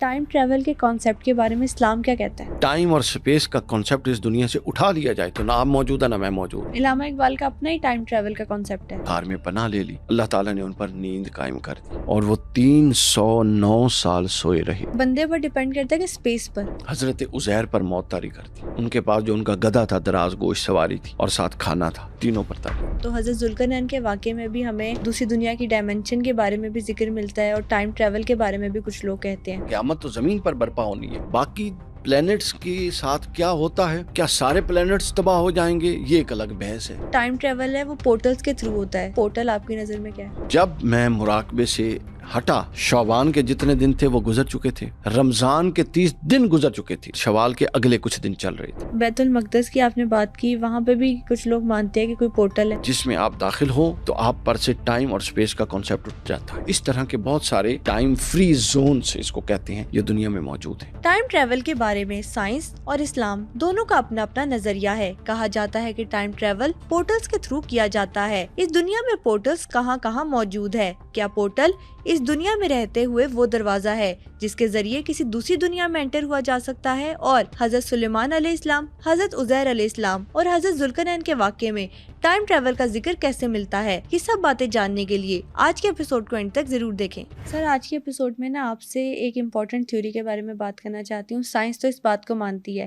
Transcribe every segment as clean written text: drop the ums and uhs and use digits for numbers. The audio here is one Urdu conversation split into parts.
ٹائم ٹریول کے کانسیپٹ کے بارے میں اسلام کیا کہتا ہے؟ ٹائم اور سپیس کا کانسیپٹ اس دنیا سے اٹھا لیا جائے تو نہ آپ موجود ہے نہ میں موجود. علامہ اقبال کا اپنا ہی ٹائم ٹریول کا کانسیپٹ ہے. غار میں پناہ لے لی, اللہ تعالیٰ نے ان پر نیند قائم کر دی اور وہ 309 سال سوئے رہے. بندے پر ڈیپینڈ کرتا ہے کہ اسپیس پر. حضرت عزیر پر موت طاری کر دی. ان کے پاس جو ان کا گدھا تھا دراز گوش سواری تھی اور ساتھ کھانا تھا, تینوں پر طاری. تو حضرت ذوالقرنین کے واقعے میں بھی ہمیں دوسری دنیا کی ڈائمینشن کے بارے میں بھی ذکر ملتا ہے اور ٹائم ٹریول کے بارے میں بھی کچھ لوگ کہتے ہیں قیامت تو زمین پر برپا ہونی ہے, باقی پلینٹس کے ساتھ کیا ہوتا ہے, کیا سارے پلینٹس تباہ ہو جائیں گے, یہ ایک الگ بحث ہے. ٹائم ٹریول ہے وہ پورٹلز کے تھرو ہوتا ہے. پورٹل آپ کی نظر میں کیا ہے؟ جب میں مراقبے سے ہٹا, شعبان کے جتنے دن تھے وہ گزر چکے تھے, رمضان کے 30 دن گزر چکے تھے, شوال کے اگلے کچھ دن چل رہے تھے. بیت المقدس کی آپ نے بات کی, وہاں پہ بھی کچھ لوگ مانتے ہیں کہ کوئی پورٹل ہے جس میں آپ داخل ہو تو آپ پر سے ٹائم اور سپیس کا کانسیپٹ اٹھ جاتا ہے. اس طرح کے بہت سارے ٹائم فری زونز اس کو کہتے ہیں, یہ دنیا میں موجود ہیں. ٹائم ٹریول کے بارے میں سائنس اور اسلام دونوں کا اپنا اپنا نظریہ ہے. کہا جاتا ہے کہ ٹائم ٹریول پورٹلز کے تھرو کیا جاتا ہے. اس دنیا میں پورٹلز کہاں کہاں موجود ہے؟ کیا پورٹل اس دنیا میں رہتے ہوئے وہ دروازہ ہے جس کے ذریعے کسی دوسری دنیا میں انٹر ہوا جا سکتا ہے؟ اور حضرت سلیمان علیہ السلام, حضرت عزیر علیہ السلام اور حضرت ذوالقرنین کے واقعے میں ٹائم ٹریول کا ذکر کیسے ملتا ہے؟ یہ سب باتیں جاننے کے لیے آج کے ایپیسوڈ کو اینڈ تک ضرور دیکھیں. سر, آج کے ایپیسوڈ میں نا آپ سے ایک امپورٹنٹ تھیوری کے بارے میں بات کرنا چاہتی ہوں. سائنس تو اس بات کو مانتی ہے,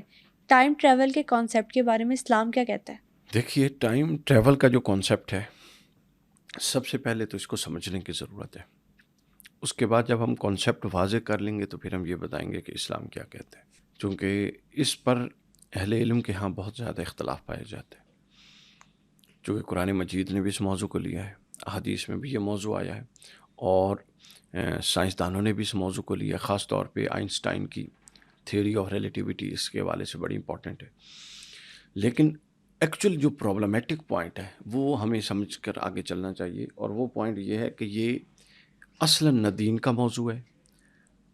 ٹائم ٹریول کے کانسیپٹ کے بارے میں اسلام کیا کہتا ہے؟ دیکھیے, ٹائم ٹریول کا جو کانسیپٹ ہے, سب سے پہلے تو اس کو سمجھنے کی ضرورت ہے. اس کے بعد جب ہم کانسیپٹ واضح کر لیں گے تو پھر ہم یہ بتائیں گے کہ اسلام کیا کہتا ہے, چونکہ اس پر اہل علم کے ہاں بہت زیادہ اختلاف پائے جاتے ہیں. چونکہ قرآن مجید نے بھی اس موضوع کو لیا ہے, احادیث میں بھی یہ موضوع آیا ہے, اور سائنسدانوں نے بھی اس موضوع کو لیا. خاص طور پہ آئنسٹائن کی تھیوری آف ریلیٹیوٹی اس کے حوالے سے بڑی امپورٹنٹ ہے. لیکن ایکچوئل جو پرابلمیٹک پوائنٹ ہے وہ ہمیں سمجھ کر آگے چلنا چاہیے, اور وہ پوائنٹ یہ ہے کہ یہ اصلاً نہ دین کا موضوع ہے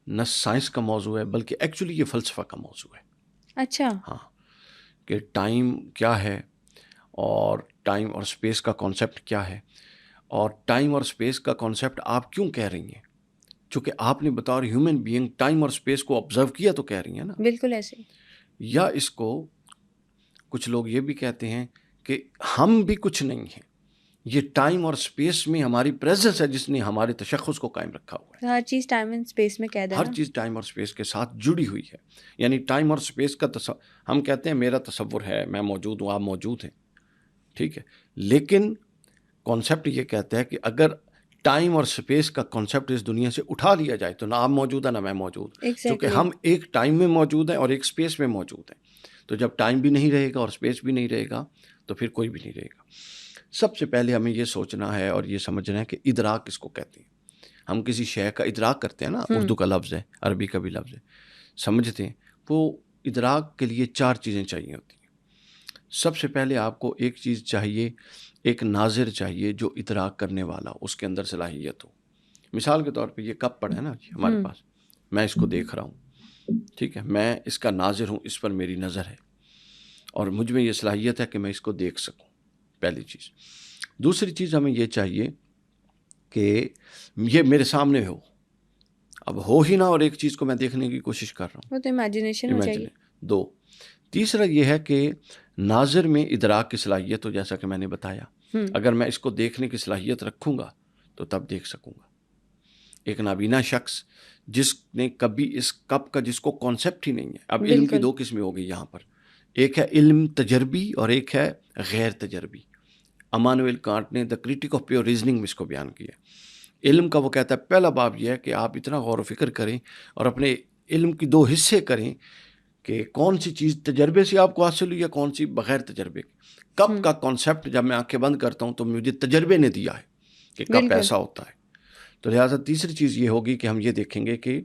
نہ سائنس کا موضوع ہے, بلکہ ایکچولی یہ فلسفہ کا موضوع ہے. اچھا. ہاں, کہ ٹائم کیا ہے اور ٹائم اور سپیس کا کانسیپٹ کیا ہے, اور ٹائم اور سپیس کا کانسیپٹ آپ کیوں کہہ رہی ہیں, چونکہ آپ نے بطور ہیومن بینگ ٹائم اور سپیس کو آبزرو کیا تو کہہ رہی ہیں نا. بالکل ایسے. یا اس کو کچھ لوگ یہ بھی کہتے ہیں کہ ہم بھی کچھ نہیں ہیں, یہ ٹائم اور سپیس میں ہماری پریزنس ہے جس نے ہمارے تشخص کو قائم رکھا ہوا ہے. ہر چیز ٹائم اینڈ سپیس میں قید ہے. ہر چیز ٹائم اور سپیس کے ساتھ جڑی ہوئی ہے. یعنی ٹائم اور سپیس کا ہم کہتے ہیں میرا تصور ہے, میں موجود ہوں, آپ موجود ہیں, ٹھیک ہے, لیکن کانسیپٹ یہ کہتا ہے کہ اگر ٹائم اور سپیس کا کانسیپٹ اس دنیا سے اٹھا لیا جائے تو نہ آپ موجود ہے نہ میں موجود, کیونکہ ہم ایک ٹائم میں موجود ہیں اور ایک سپیس میں موجود ہیں. تو جب ٹائم بھی نہیں رہے گا اور سپیس بھی نہیں رہے گا تو پھر کوئی بھی نہیں رہے گا. سب سے پہلے ہمیں یہ سوچنا ہے اور یہ سمجھنا ہے کہ ادراک کس کو کہتے ہیں. ہم کسی شے کا ادراک کرتے ہیں نا, اردو کا لفظ ہے, عربی کا بھی لفظ ہے, سمجھتے ہیں. وہ ادراک کے لیے 4 چیزیں چاہیے ہوتی ہیں. سب سے پہلے آپ کو ایک چیز چاہیے, ایک ناظر چاہیے جو ادراک کرنے والا, اس کے اندر صلاحیت ہو. مثال کے طور پہ یہ کپ پڑا ہے نا جی ہمارے پاس, میں اس کو دیکھ رہا ہوں, ٹھیک ہے, میں اس کا ناظر ہوں, اس پر میری نظر ہے اور مجھ میں یہ صلاحیت ہے کہ میں اس کو دیکھ سکوں, پہلی چیز. دوسری چیز ہمیں یہ چاہیے کہ یہ میرے سامنے ہو. اب ہو ہی نہ, اور ایک چیز کو میں دیکھنے کی کوشش کر رہا ہوں, وہ تو امیجنیشن ہو جائے گی. 2. تیسرا یہ ہے کہ ناظر میں ادراک کی صلاحیت ہو, جیسا کہ میں نے بتایا. اگر میں اس کو دیکھنے کی صلاحیت رکھوں گا تو تب دیکھ سکوں گا. ایک نابینا شخص جس نے کبھی اس کپ کا جس کو کانسیپٹ ہی نہیں ہے. اب علم کی 2 قسمیں ہو گئی یہاں پر, ایک ہے علم تجربی اور ایک ہے غیر تجربی. امانوئل کانٹ نے دا کرٹک آف پیور ریزننگ میں اس کو بیان کیا. علم کا وہ کہتا ہے پہلا باب یہ ہے کہ آپ اتنا غور و فکر کریں اور اپنے علم کی 2 حصے کریں کہ کون سی چیز تجربے سے آپ کو حاصل ہوئی یا کون سی بغیر تجربے کی. کپ کا کانسیپٹ جب میں آنکھیں بند کرتا ہوں تو مجھے تجربے نے دیا ہے کہ کپ ایسا ہوتا ہے. تو لہٰذا تیسری چیز یہ ہوگی کہ ہم یہ دیکھیں گے کہ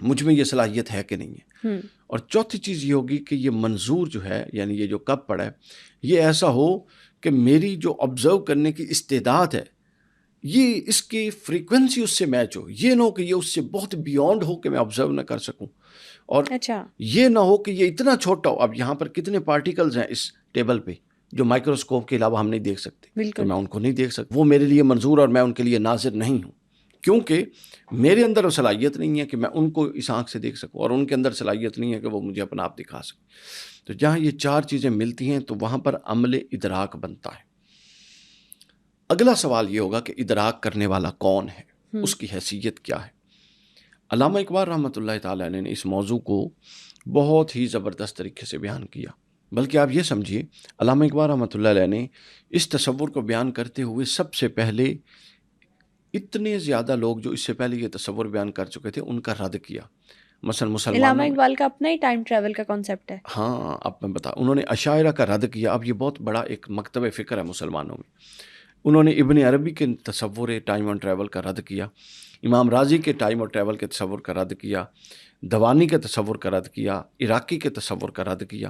مجھ میں یہ صلاحیت ہے کہ نہیں ہے. اور چوتھی چیز یہ ہوگی کہ یہ منظور جو ہے, یعنی یہ جو کپ پڑا ہے, یہ ایسا ہو کہ میری جو آبزرو کرنے کی استعداد ہے یہ اس کی فریکوینسی اس سے میچ ہو. یہ نہ ہو کہ یہ اس سے بہت بیونڈ ہو کہ میں آبزرو نہ کر سکوں, اور یہ نہ ہو کہ یہ اتنا چھوٹا ہو. اب یہاں پر کتنے پارٹیکلز ہیں اس ٹیبل پہ جو مائکروسکوپ کے علاوہ ہم نہیں دیکھ سکتے, تو میں ان کو نہیں دیکھ سکتا. وہ میرے لیے منظور اور میں ان کے لیے ناظر نہیں ہوں, کیونکہ میرے اندر وہ صلاحیت نہیں ہے کہ میں ان کو اس آنکھ سے دیکھ سکوں، اور ان کے اندر صلاحیت نہیں ہے کہ وہ مجھے اپنا آپ دکھا سکیں. تو جہاں یہ چار چیزیں ملتی ہیں تو وہاں پر عمل ادراک بنتا ہے. اگلا سوال یہ ہوگا کہ ادراک کرنے والا کون ہے، اس کی حیثیت کیا ہے. علامہ اقبال رحمۃ اللہ تعالی علیہ نے اس موضوع کو بہت ہی زبردست طریقے سے بیان کیا. بلکہ آپ یہ سمجھیے، علامہ اقبال رحمۃ اللہ علیہ نے اس تصور کو بیان کرتے ہوئے سب سے پہلے اتنے زیادہ لوگ جو اس سے پہلے یہ تصور بیان کر چکے تھے ان کا رد کیا. مثلا مسلمانوں علامہ اقبال کا اپنا ہی ٹائم ٹریول کا کانسیپٹ ہے. ہاں، اب میں بتا، انہوں نے اشاعرہ کا رد کیا. اب یہ بہت بڑا ایک مکتب فکر ہے مسلمانوں میں. انہوں نے ابن عربی کے تصور ٹائم اینڈ ٹریول کا رد کیا، امام راضی کے ٹائم اور ٹریول کے تصور کا رد کیا، دوانی کے تصور کا رد کیا، عراقی کے تصور کا رد کیا.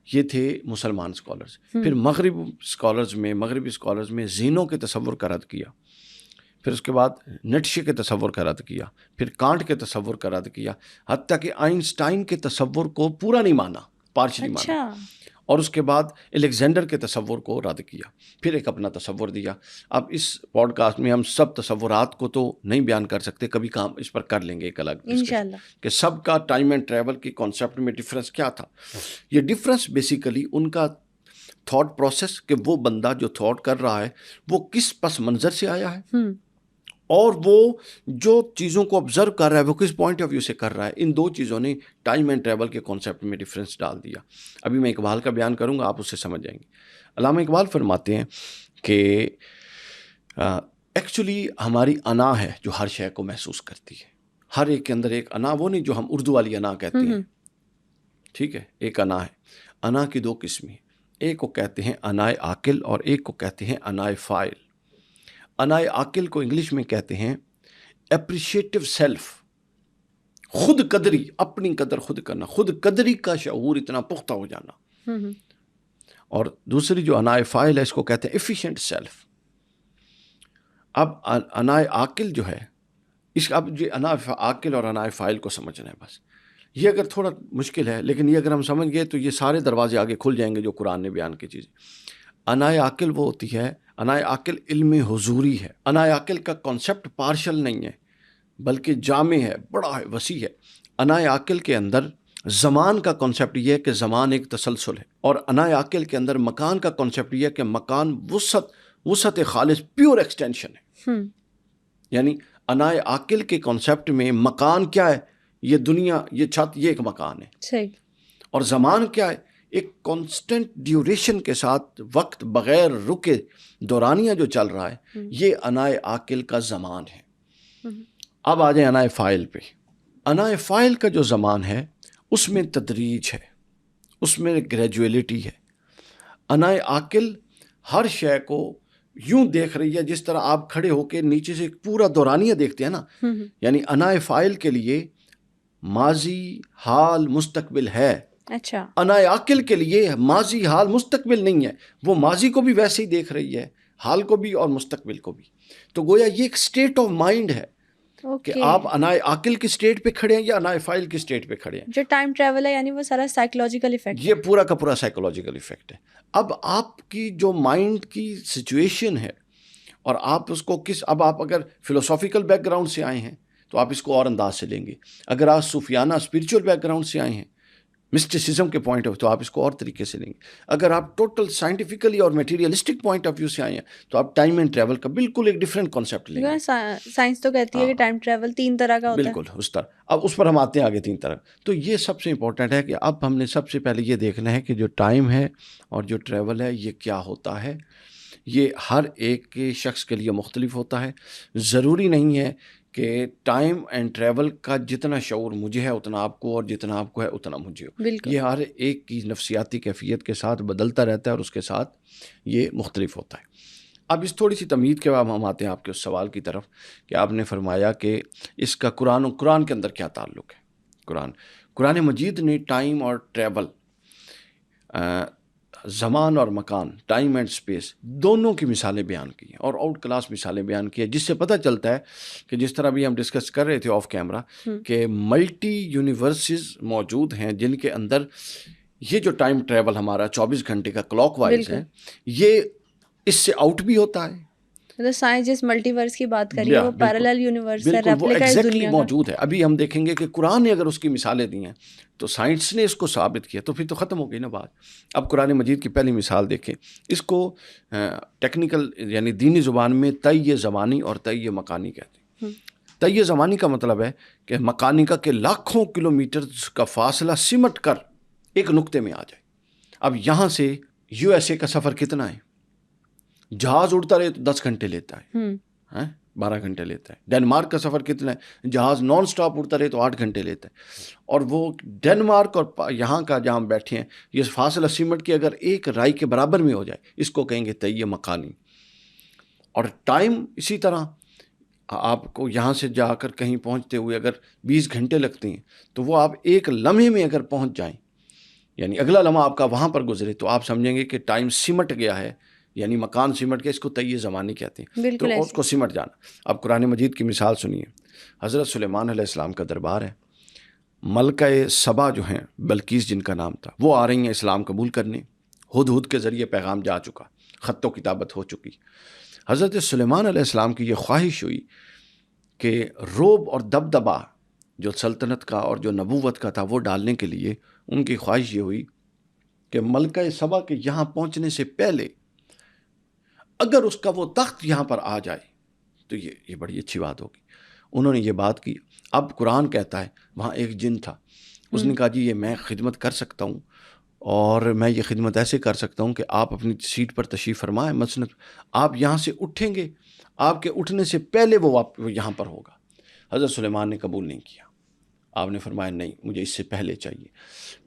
یہ تھے مسلمان اسکالرز. پھر مغربی اسکالرز میں زینو کے تصور کا رد کیا. پھر اس کے بعد نیٹشے کے تصور کا رد کیا. پھر کانٹ کے تصور کا رد کیا. حتیٰ کہ آئنسٹائن کے تصور کو پورا نہیں مانا، پارشلی مانا. اور اس کے بعد الیگزینڈر کے تصور کو رد کیا. پھر ایک اپنا تصور دیا. اب اس پوڈ کاسٹ میں ہم سب تصورات کو تو نہیں بیان کر سکتے، کبھی کام اس پر کر لیں گے ایک الگ انشاءاللہ، کہ سب کا ٹائم اینڈ ٹریول کی کانسیپٹ میں ڈفرینس کیا تھا. یہ ڈفرینس بیسیکلی ان کا تھاٹ پروسیس، کہ وہ بندہ جو تھاٹ کر رہا ہے وہ کس پس منظر سے آیا ہے، اور وہ جو چیزوں کو آبزرو کر رہا ہے وہ کس پوائنٹ آف ویو سے کر رہا ہے. ان دو چیزوں نے ٹائم اینڈ ٹریول کے کانسیپٹ میں ڈفرینس ڈال دیا. ابھی میں اقبال کا بیان کروں گا، آپ اس سے سمجھ جائیں گے. علامہ اقبال فرماتے ہیں کہ ایکچولی ہماری انا ہے جو ہر شے کو محسوس کرتی ہے. ہر ایک کے اندر ایک انا، وہ نہیں جو ہم اردو والی انا کہتے ہیں، ٹھیک ہے، ایک انا ہے. انا کی دو قسمیں، ایک کو کہتے ہیں انائے عاقل اور ایک کو کہتے ہیں انائے فاعل. انائے عاقل کو انگلش میں کہتے ہیں اپریشیٹو سیلف، خود قدری، اپنی قدر خود کرنا، خود قدری کا شعور اتنا پختہ ہو جانا. اور دوسری جو انائے فاعل ہے اس کو کہتے ہیں ایفیشینٹ سیلف. اب انائے عاقل جو ہے، اب جو انائے عاقل اور انائے فاعل کو سمجھنا ہے بس. یہ اگر تھوڑا مشکل ہے، لیکن یہ اگر ہم سمجھ گئے تو یہ سارے دروازے آگے کھل جائیں گے جو قرآن نے بیان کی چیزیں. انائے عاقل وہ ہوتی ہے، انائے عاقل علم حضوری ہے. انائے عاقل کا کانسیپٹ پارشل نہیں ہے بلکہ جامع ہے، بڑا ہے، وسیع ہے. انائے عاقل کے اندر زمان کا کانسیپٹ یہ ہے کہ زمان ایک تسلسل ہے، اور انائے عاقل کے اندر مکان کا کانسیپٹ یہ ہے کہ مکان وسعت خالص، پیور ایکسٹینشن ہے. یعنی انائے عاقل کے کانسیپٹ میں مکان کیا ہے؟ یہ دنیا، یہ چھت، یہ ایک مکان ہے. صحیح. اور زمان کیا ہے؟ ایک کانسٹنٹ ڈیوریشن کے ساتھ وقت بغیر رکے دورانیہ جو چل رہا ہے، یہ انائے عاقل کا زمان ہے. اب آ جائیں انائے فاعل پہ. انائے فاعل کا جو زمان ہے اس میں تدریج ہے، اس میں گریجویلٹی ہے. انائے عاقل ہر شے کو یوں دیکھ رہی ہے جس طرح آپ کھڑے ہو کے نیچے سے پورا دورانیہ دیکھتے ہیں نا. یعنی انائے فاعل کے لیے ماضی، حال، مستقبل ہے. اچھا. انائے عاقل کے لیے ماضی، حال، مستقبل نہیں ہے. وہ ماضی کو بھی ویسے ہی دیکھ رہی ہے، حال کو بھی اور مستقبل کو بھی. تو گویا یہ ایک سٹیٹ آف مائنڈ ہے کہ آپ انائے عاقل کی سٹیٹ پہ کھڑے ہیں یا انائے فاعل کی سٹیٹ پہ کھڑے ہیں. جو ٹائم ٹریول ہے یعنی وہ سارا سائیکولوجیکل ایفیکٹ، یہ پورا کا پورا سائیکولوجیکل ایفیکٹ ہے. اب آپ کی جو مائنڈ کی سچویشن ہے، اور آپ اس کو اب آپ اگر فلسافیکل بیک گراؤنڈ سے آئے ہیں تو آپ اس کو اور انداز سے لیں گے. اگر آپ صوفیانہ اسپریچول بیک گراؤنڈ سے آئے ہیں، مسٹیسزم کے پوائنٹ آف، تو آپ اس کو اور طریقے سے لیں گے. اگر آپ ٹوٹل سائنٹیفکلی اور میٹیریلسٹک پوائنٹ آف ویو سے آئے ہیں تو آپ ٹائم اینڈ ٹریول کا بالکل ایک ڈفرینٹ کانسیپٹ لیں گے. سائنس تو کہتی ہے کہ ٹائم ٹریول 3 طرح کا ہوتا ہے. بالکل اس طرح. اب اس پر ہم آتے ہیں آگے 3 طرح. تو یہ سب سے امپورٹنٹ ہے کہ اب ہم نے سب سے پہلے یہ دیکھنا ہے کہ جو ٹائم ہے اور جو ٹریول ہے یہ کیا ہوتا ہے. یہ ہر ایک کے شخص کے لیے مختلف ہوتا ہے. ضروری نہیں ہے کہ ٹائم اینڈ ٹریول کا جتنا شعور مجھے ہے اتنا آپ کو، اور جتنا آپ کو ہے اتنا مجھے ہو. یہ ہر ایک کی نفسیاتی کیفیت کے ساتھ بدلتا رہتا ہے اور اس کے ساتھ یہ مختلف ہوتا ہے. اب اس تھوڑی سی تمہید کے بعد ہم آتے ہیں آپ کے اس سوال کی طرف کہ آپ نے فرمایا کہ اس کا قرآن کے اندر کیا تعلق ہے. قرآن مجید نے ٹائم اور ٹریول، زمان اور مکان، ٹائم اینڈ اسپیس، دونوں کی مثالیں بیان کی ہیں اور آؤٹ کلاس مثالیں بیان کی ہیں، جس سے پتہ چلتا ہے کہ جس طرح بھی ہم ڈسکس کر رہے تھے آف کیمرہ کہ ملٹی یونیورسز موجود ہیں جن کے اندر یہ جو ٹائم ٹریول ہمارا 24 گھنٹے کا کلاک وائز ہے، یہ اس سے آؤٹ بھی ہوتا ہے سائنس جس ملٹی ورس کی بات کر رہی ہے وہ پیرالل یونیورس ہے، بالکل وہ ریپلیکا اس ایگزیکٹلی دنیا کا موجود ہے. ابھی ہم دیکھیں گے کہ قرآن نے اگر اس کی مثالیں دی ہیں تو سائنس نے اس کو ثابت کیا تو پھر تو ختم ہو گئی نا بات. اب قرآن مجید کی پہلی مثال دیکھیں، اس کو ٹیکنیکل یعنی دینی زبان میں طی زمانی اور طی مکانی کہتے ہیں. طی زمانی کا مطلب ہے کہ مکانی کا کہ لاکھوں کلومیٹر کا فاصلہ سمٹ کر ایک نقطے میں آ جائے. اب یہاں سے USA کا سفر کتنا ہے؟ جہاز اڑتا رہے تو 10 گھنٹے لیتا ہے، 12 گھنٹے لیتا ہے. ڈنمارک کا سفر کتنا ہے؟ جہاز نان سٹاپ اڑتا رہے تو 8 گھنٹے لیتا ہے. اور وہ ڈنمارک اور یہاں کا جہاں ہم بیٹھے ہیں یہ فاصلہ سمٹ کے اگر ایک رائی کے برابر میں ہو جائے اس کو کہیں گے طی مکانی. اور ٹائم اسی طرح، آپ کو یہاں سے جا کر کہیں پہنچتے ہوئے اگر 20 گھنٹے لگتے ہیں تو وہ آپ ایک لمحے میں اگر پہنچ جائیں، یعنی اگلا لمحہ آپ کا وہاں پر گزرے تو آپ سمجھیں گے کہ ٹائم سمٹ گیا ہے، یعنی مکان سمٹ کے. اس کو طی زمانی کہتے ہیں. تو اس کو سمٹ جانا. اب قرآن مجید کی مثال سنیے. حضرت سلیمان علیہ السلام کا دربار ہے. ملکہ سبا جو ہیں، بلقیس جن کا نام تھا، وہ آ رہی ہیں اسلام قبول کرنے. ہدہد کے ذریعے پیغام جا چکا، خط و کتابت ہو چکی. حضرت سلیمان علیہ السلام کی یہ خواہش ہوئی کہ رعب اور دبدبا جو سلطنت کا اور جو نبوت کا تھا وہ ڈالنے کے لیے ان کی خواہش یہ ہوئی کہ ملکہ سبا کے یہاں پہنچنے سے پہلے اگر اس کا وہ تخت یہاں پر آ جائے تو یہ بڑی اچھی بات ہوگی. انہوں نے یہ بات کی. اب قرآن کہتا ہے وہاں ایک جن تھا، اس نے کہا جی یہ میں خدمت کر سکتا ہوں، اور میں یہ خدمت ایسے کر سکتا ہوں کہ آپ اپنی سیٹ پر تشریف فرمائیں، مثلا آپ یہاں سے اٹھیں گے، آپ کے اٹھنے سے پہلے وہ یہاں پر ہوگا. حضرت سلیمان نے قبول نہیں کیا. آپ نے فرمایا نہیں، مجھے اس سے پہلے چاہیے.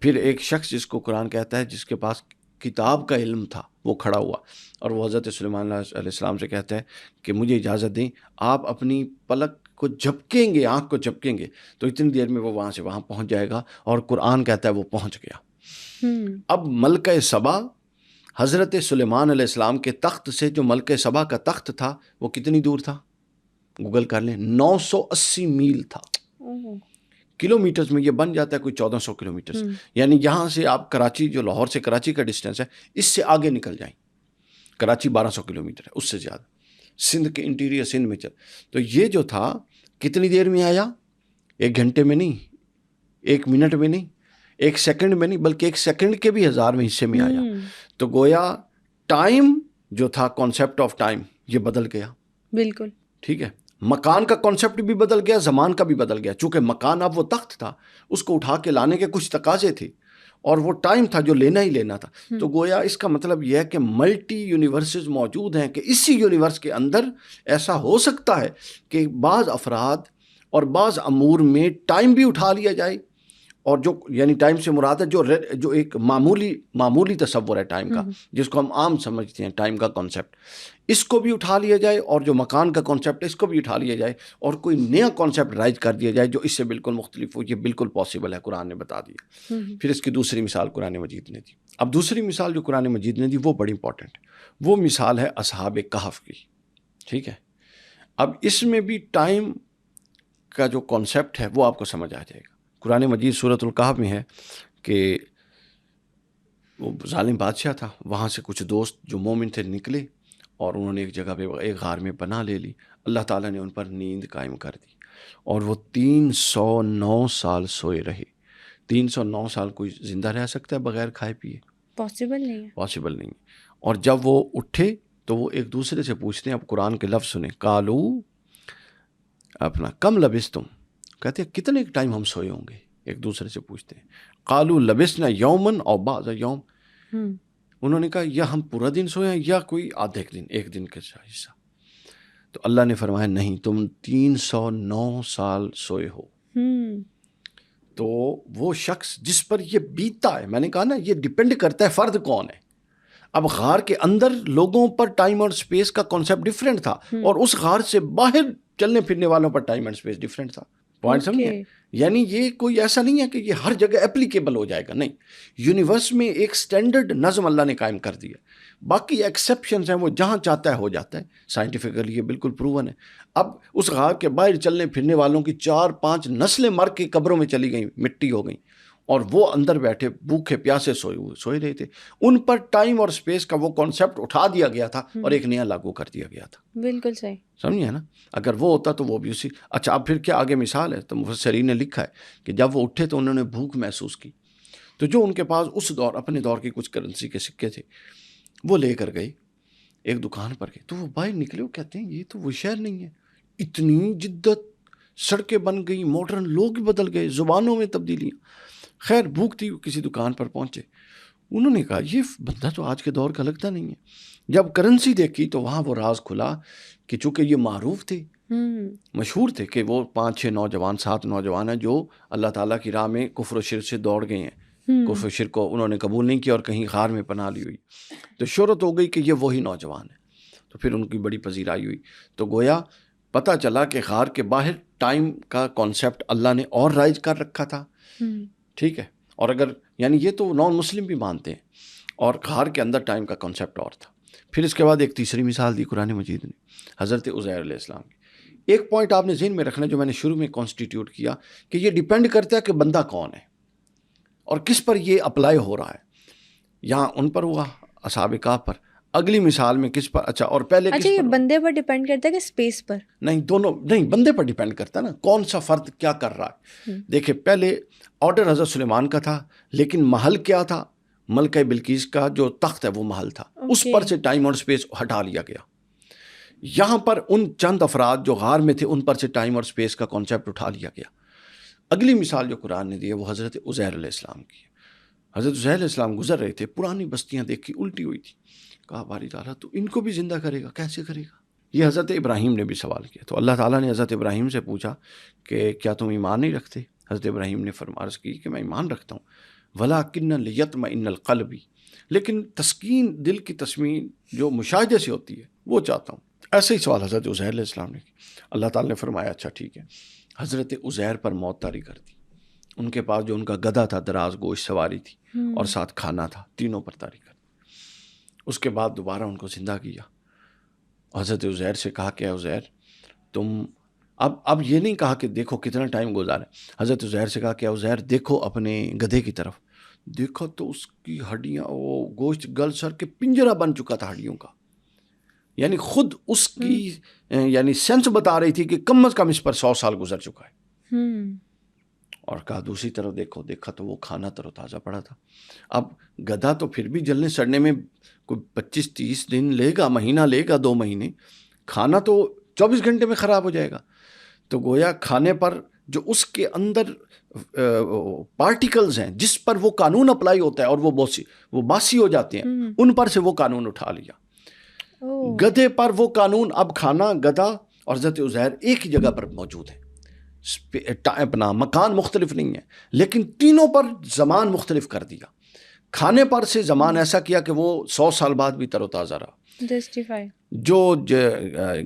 پھر ایک شخص جس کو قرآن کہتا ہے جس کے پاس کتاب کا علم تھا وہ کھڑا ہوا اور وہ حضرت سلیمان علیہ السلام سے کہتا ہے کہ مجھے اجازت دیں، آپ اپنی پلک کو جھپکیں گے، آنکھ کو جھپکیں گے تو اتنی دیر میں وہ وہاں سے وہاں پہنچ جائے گا. اور قرآن کہتا ہے وہ پہنچ گیا. اب ملکہ سبا حضرت سلیمان علیہ السلام کے تخت سے، جو ملکہ سبا کا تخت تھا وہ کتنی دور تھا؟ گوگل کر لیں، 980 میل تھا. کلومیٹرز میں یہ بن جاتا ہے کوئی 1400 کلومیٹرز. یعنی یہاں سے آپ کراچی، جو لاہور سے کراچی کا ڈسٹینس ہے، اس سے آگے نکل جائیں. کراچی 1200 کلومیٹر ہے، اس سے زیادہ. سندھ کے انٹیریئر سندھ میں چل. تو یہ جو تھا کتنی دیر میں آیا؟ 1 گھنٹے میں نہیں، 1 منٹ میں نہیں، 1 سیکنڈ میں نہیں، بلکہ 1 سیکنڈ کے بھی 1000ویں حصے میں آیا. تو گویا ٹائم جو تھا، کانسیپٹ آف ٹائم، یہ بدل گیا. بالکل ٹھیک ہے. مکان کا کانسیپٹ بھی بدل گیا، زمان کا بھی بدل گیا. چونکہ مکان اب وہ تخت تھا، اس کو اٹھا کے لانے کے کچھ تقاضے تھے، اور وہ ٹائم تھا جو لینا ہی لینا تھا. تو گویا اس کا مطلب یہ ہے کہ ملٹی یونیورسز موجود ہیں، کہ اسی یونیورس کے اندر ایسا ہو سکتا ہے کہ بعض افراد اور بعض امور میں ٹائم بھی اٹھا لیا جائے. اور جو یعنی ٹائم سے مراد ہے جو ایک معمولی تصور ہے ٹائم کا، جس کو ہم عام سمجھتے ہیں ٹائم کا کانسیپٹ، اس کو بھی اٹھا لیا جائے، اور جو مکان کا کانسیپٹ ہے اس کو بھی اٹھا لیا جائے، اور کوئی نیا کانسیپٹ رائج کر دیا جائے جو اس سے بالکل مختلف ہو. یہ بالکل پاسبل ہے، قرآن نے بتا دیا. پھر اس کی دوسری مثال قرآن مجید نے دی. اب دوسری مثال جو قرآن مجید نے دی وہ بڑی امپورٹنٹ ہے. وہ مثال ہے اصحاب کہف کی. ٹھیک ہے. اب اس میں بھی ٹائم کا جو کانسیپٹ ہے وہ آپ کو سمجھ آ جائے گا. قرآن مجید سورۃ الکہف میں ہے کہ وہ ظالم بادشاہ تھا، وہاں سے کچھ دوست جو مومن تھے نکلے اور انہوں نے ایک جگہ پہ ایک غار میں پناہ لے لی. اللہ تعالیٰ نے ان پر نیند قائم کر دی اور وہ 309 سال سوئے رہے. 309 سال کوئی زندہ رہ سکتا ہے بغیر کھائے پیے؟ پاسبل نہیں ہے. پاسبل نہیں. اور جب وہ اٹھے تو وہ ایک دوسرے سے پوچھتے ہیں. اب قرآن کے لفظ سنیں. قالو اپنا کم لبستم، کہتے ہیں کتنے ٹائم ہم سوئے ہوں گے. ایک دوسرے سے پوچھتے ہیں. قالو لبسنا یومن او بعض یوم، انہوں نے کہا یا ہم پورا دن سوئے ہیں یا کوئی آدھے دن، ایک دن کا حصہ. تو اللہ نے فرمایا نہیں، تم 309 سال سوئے ہو. تو وہ شخص جس پر یہ بیتتا ہے، میں نے کہا نا یہ ڈیپینڈ کرتا ہے فرد کون ہے. اب غار کے اندر لوگوں پر ٹائم اور سپیس کا کانسیپٹ ڈیفرنٹ تھا، اور اس غار سے باہر چلنے پھرنے والوں پر ٹائم اینڈ سپیس ڈیفرنٹ تھا. پوائنٹ سمجھے؟ یعنی یہ کوئی ایسا نہیں ہے کہ یہ ہر جگہ اپلیکیبل ہو جائے گا. نہیں، یونیورس میں ایک سٹینڈرڈ نظم اللہ نے قائم کر دیا. باقی ایکسیپشنز ہیں، وہ جہاں چاہتا ہے ہو جاتا ہے. سائنٹیفکلی یہ بالکل پروون ہے. اب اس غار کے باہر چلنے پھرنے والوں کی 4-5 نسلیں مر کے قبروں میں چلی گئیں، مٹی ہو گئیں. اور وہ اندر بیٹھے بھوکے پیاسے سوئے رہے تھے. ان پر ٹائم اور اسپیس کا وہ کانسیپٹ اٹھا دیا گیا تھا اور ایک نیا لاگو کر دیا گیا تھا. بالکل صحیح. سمجھے نا. اگر وہ ہوتا تو وہ بھی اسی. اچھا اب پھر کیا آگے مثال ہے؟ تو مفسرین نے لکھا ہے کہ جب وہ اٹھے تو انہوں نے بھوک محسوس کی، تو جو ان کے پاس اس دور اپنے دور کی کچھ کرنسی کے سکے تھے وہ لے کر گئے ایک دکان پر گئے. تو وہ باہر نکلے، وہ کہتے ہیں یہ تو وہ شہر نہیں ہے، اتنی جدت، سڑکیں بن گئی، ماڈرن لوگ بھی بدل گئے، زبانوں میں تبدیلیاں. خیر بھوک تھی، کسی دکان پر پہنچے. انہوں نے کہا یہ بندہ تو آج کے دور کا لگتا نہیں ہے. جب کرنسی دیکھی تو وہاں وہ راز کھلا کہ چونکہ یہ معروف تھے، مشہور تھے کہ وہ 5-6 نوجوان 7 نوجوان ہیں جو اللہ تعالیٰ کی راہ میں کفر و شرک سے دوڑ گئے ہیں. کفر و شرک کو انہوں نے قبول نہیں کیا اور کہیں غار میں پناہ لی ہوئی، تو شہرت ہو گئی کہ یہ وہی نوجوان ہیں. تو پھر ان کی بڑی پذیرائی ہوئی. تو گویا پتہ چلا کہ غار کے باہر ٹائم کا کانسیپٹ اللہ نے اور رائج کر رکھا تھا. ٹھیک ہے. اور اگر یعنی یہ تو نان مسلم بھی مانتے ہیں، اور غار کے اندر ٹائم کا کانسیپٹ اور تھا. پھر اس کے بعد ایک تیسری مثال دی قرآن مجید نے، حضرت عزیر علیہ السلام کی. ایک پوائنٹ آپ نے ذہن میں رکھنا جو میں نے شروع میں کانسٹیٹیوٹ کیا کہ یہ ڈیپینڈ کرتا ہے کہ بندہ کون ہے اور کس پر یہ اپلائی ہو رہا ہے. یہاں ان پر ہوا اصحاب کہف پر، اگلی مثال میں کس پر؟ اچھا اور پہلے اچھا یہ بندے پر ڈیپینڈ کرتا ہے کہ اسپیس پر؟ نہیں، دونوں نہیں، بندے پر ڈیپینڈ کرتا ہے نا، کون سا فرد کیا کر رہا ہے. دیکھیں پہلے آرڈر حضرت سلیمان کا تھا، لیکن محل کیا تھا؟ ملکہ بلقیس کا جو تخت ہے وہ محل تھا. اس پر سے ٹائم اور اسپیس ہٹا لیا گیا. یہاں پر ان چند افراد جو غار میں تھے ان پر سے ٹائم اور اسپیس کا کانسیپٹ اٹھا لیا گیا. اگلی مثال جو قرآن نے دی ہے وہ حضرت عزیر علیہ السلام کی ہے. حضرت عزیر علیہ السلام گزر رہے تھے، پرانی بستیاں دیکھی الٹی ہوئی تھی. کہا باری تعالیٰ تو ان کو بھی زندہ کرے گا، کیسے کرے گا؟ یہ حضرت ابراہیم نے بھی سوال کیا. تو اللہ تعالیٰ نے حضرت ابراہیم سے پوچھا کہ کیا تم ایمان نہیں رکھتے؟ حضرت ابراہیم نے عرض کی کہ میں ایمان رکھتا ہوں، وَلَٰكِنَّ لِيَطْمَئِنَّ الْقَلْبِ، لیکن تسکین دل کی تسمین جو مشاہدے سے ہوتی ہے وہ چاہتا ہوں. ایسے ہی سوال حضرت عزیر علیہ السلام نے کی. اللہ تعالیٰ نے فرمایا اچھا ٹھیک ہے. حضرت عزیر پر موت طاری کر دی. ان کے پاس جو ان کا گدھا تھا دراز گوش سواری تھی اور ساتھ کھانا تھا، تینوں پر طاری کر دی. اس کے بعد دوبارہ ان کو زندہ کیا. حضرت عزیر سے کہا کہ عزیر تم اب یہ نہیں کہا کہ دیکھو کتنا ٹائم گزارا. حضرت عزیر سے کہا کہ عزیر دیکھو اپنے گدھے کی طرف. دیکھا تو اس کی ہڈیاں، وہ گوشت گل سر کے پنجرا بن چکا تھا ہڈیوں کا. یعنی خود اس کی یعنی سینس بتا رہی تھی کہ کم از کم اس پر 100 سال گزر چکا ہے. اور کہا دوسری طرف دیکھا تو وہ کھانا تر و تازہ پڑا تھا. اب گدھا تو پھر بھی جلنے سڑنے میں کوئی 25-30 دن لے گا، مہینہ لے گا، 2 مہینے. کھانا تو 24 گھنٹے میں خراب ہو جائے گا. تو گویا کھانے پر جو اس کے اندر پارٹیکلز ہیں جس پر وہ قانون اپلائی ہوتا ہے اور وہ باسی ہو جاتے ہیں، ان پر سے وہ قانون اٹھا لیا. گدھے پر وہ قانون، اب کھانا، گدھا اور حضرت عزیر ایک ہی جگہ پر موجود ہے. اپنا مکان مختلف نہیں ہے، لیکن تینوں پر زمان مختلف کر دیا. کھانے پر سے زمان ایسا کیا کہ وہ 100 سال بعد بھی تر و تازہ رہا. جسٹیفائی. جو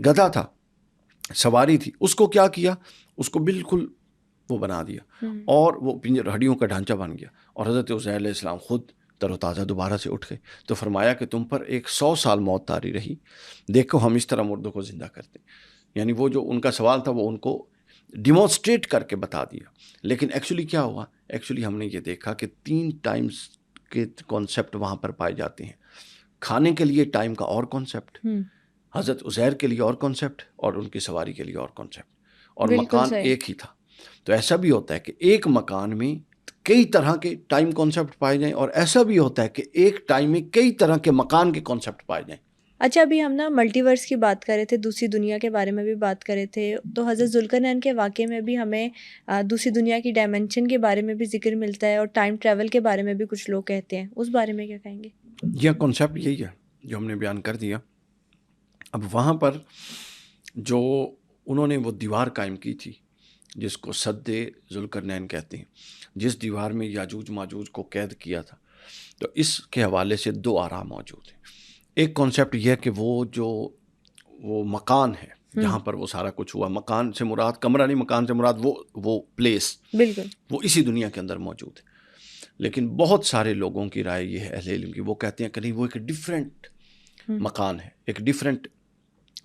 گدھا تھا، سواری تھی، اس کو کیا کیا؟ اس کو بالکل وہ بنا دیا اور وہ ہڈیوں کا ڈھانچہ بن گیا. اور حضرت عزیر علیہ السلام خود تر و تازہ دوبارہ سے اٹھ گئے. تو فرمایا کہ تم پر ایک 100 سال موت طاری رہی، دیکھو ہم اس طرح مردوں کو زندہ کرتے ہیں. یعنی وہ جو ان کا سوال تھا وہ ان کو ڈیمونسٹریٹ کر کے بتا دیا. لیکن ایکچولی کیا ہوا؟ ایکچولی ہم نے یہ دیکھا کہ 3 ٹائمز کے کانسیپٹ وہاں پر پائے جاتے ہیں. کھانے کے لیے ٹائم کا اور کانسیپٹ، حضرت عزیر کے لیے اور کانسیپٹ، اور ان کی سواری کے لیے اور کانسیپٹ. اور مکان ایک ہی تھا. تو ایسا بھی ہوتا ہے کہ ایک مکان میں کئی طرح کے ٹائم کانسیپٹ پائے جائیں، اور ایسا بھی ہوتا ہے کہ ایک ٹائم میں کئی طرح کے مکان کے کانسیپٹ پائے جائیں. اچھا ابھی ہم ملٹی ورس کی بات کر رہے تھے، دوسری دنیا کے بارے میں بھی بات کر رہے تھے. تو حضرت ذوالقرنین کے واقعے میں بھی ہمیں دوسری دنیا کی ڈائمینشن کے بارے میں بھی ذکر ملتا ہے، اور ٹائم ٹریول کے بارے میں بھی کچھ لوگ کہتے ہیں. اس بارے میں کیا کہیں گے؟ یہ کانسیپٹ یہی ہے جو ہم نے بیان کر دیا. اب وہاں پر جو انہوں نے وہ دیوار قائم کی تھی جس کو سد ذوالقرنین کہتے ہیں، جس دیوار میں یاجوج ماجوج کو قید کیا تھا، تو اس کے حوالے سے 2 آراء موجود ہیں. ایک کانسیپٹ یہ ہے کہ وہ مکان ہے جہاں پر وہ سارا کچھ ہوا. مکان سے مراد کمرہ نہیں، مکان سے مراد وہ پلیس، بالکل وہ اسی دنیا کے اندر موجود ہے. لیکن بہت سارے لوگوں کی رائے یہ ہے، اہل علم کی، وہ کہتے ہیں کہ نہیں، وہ ایک ڈیفرنٹ مکان ہے، ایک ڈیفرنٹ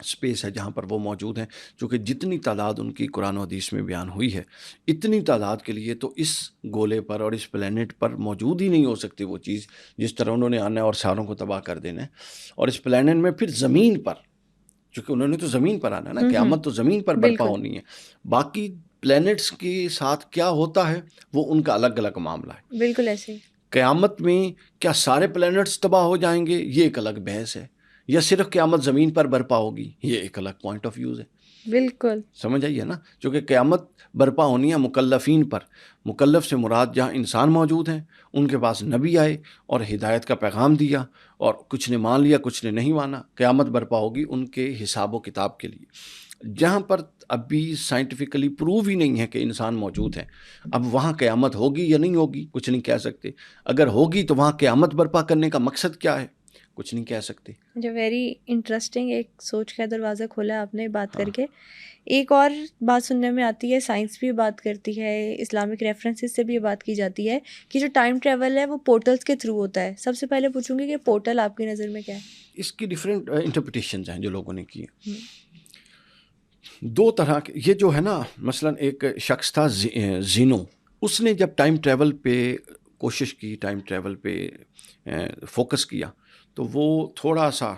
اسپیس ہے جہاں پر وہ موجود ہیں، چونکہ جتنی تعداد ان کی قرآن و حدیث میں بیان ہوئی ہے، اتنی تعداد کے لیے تو اس گولے پر اور اس پلینٹ پر موجود ہی نہیں ہو سکتی وہ چیز جس طرح انہوں نے آنا ہے اور ساروں کو تباہ کر دینا ہے۔ اور اس پلینٹ میں پھر زمین پر، چونکہ انہوں نے تو زمین پر آنا ہے نا، قیامت تو زمین پر برپا ہونی ہے، باقی پلینٹس کے ساتھ کیا ہوتا ہے وہ ان کا الگ الگ معاملہ ہے۔ بالکل ایسے قیامت میں کیا سارے پلینٹس تباہ ہو جائیں گے، یہ ایک الگ بحث ہے، یا صرف قیامت زمین پر برپا ہوگی، یہ ایک الگ پوائنٹ آف ویوز ہے۔ بالکل سمجھ آئیے نا، چونکہ قیامت برپا ہونی ہے مکلفین پر۔ مکلف سے مراد جہاں انسان موجود ہیں، ان کے پاس نبی آئے اور ہدایت کا پیغام دیا، اور کچھ نے مان لیا کچھ نے نہیں مانا، قیامت برپا ہوگی ان کے حساب و کتاب کے لیے۔ جہاں پر ابھی سائنٹیفکلی پروو ہی نہیں ہے کہ انسان موجود ہے، اب وہاں قیامت ہوگی یا نہیں ہوگی کچھ نہیں کہہ سکتے۔ اگر ہوگی تو وہاں قیامت برپا کرنے کا مقصد کیا ہے، کچھ نہیں کہہ سکتے۔ جو ویری انٹرسٹنگ ایک سوچ کا دروازہ کھولا آپ نے بات کر کے۔ ایک اور بات سننے میں آتی ہے، سائنس بھی بات کرتی ہے، اسلامک ریفرنسز سے بھی یہ بات کی جاتی ہے کہ جو ٹائم ٹریول ہے وہ پورٹلز کے تھرو ہوتا ہے۔ سب سے پہلے پوچھوں گی کہ پورٹل آپ کی نظر میں کیا ہے؟ اس کی ڈفرینٹ انٹرپریٹیشنز ہیں جو لوگوں نے کی ہیں۔ دو طرح کے، یہ جو ہے نا، مثلا ایک شخص تھا زینو، اس نے جب ٹائم ٹریول پہ کوشش کی، ٹائم ٹریول پہ فوکس کیا، تو وہ تھوڑا سا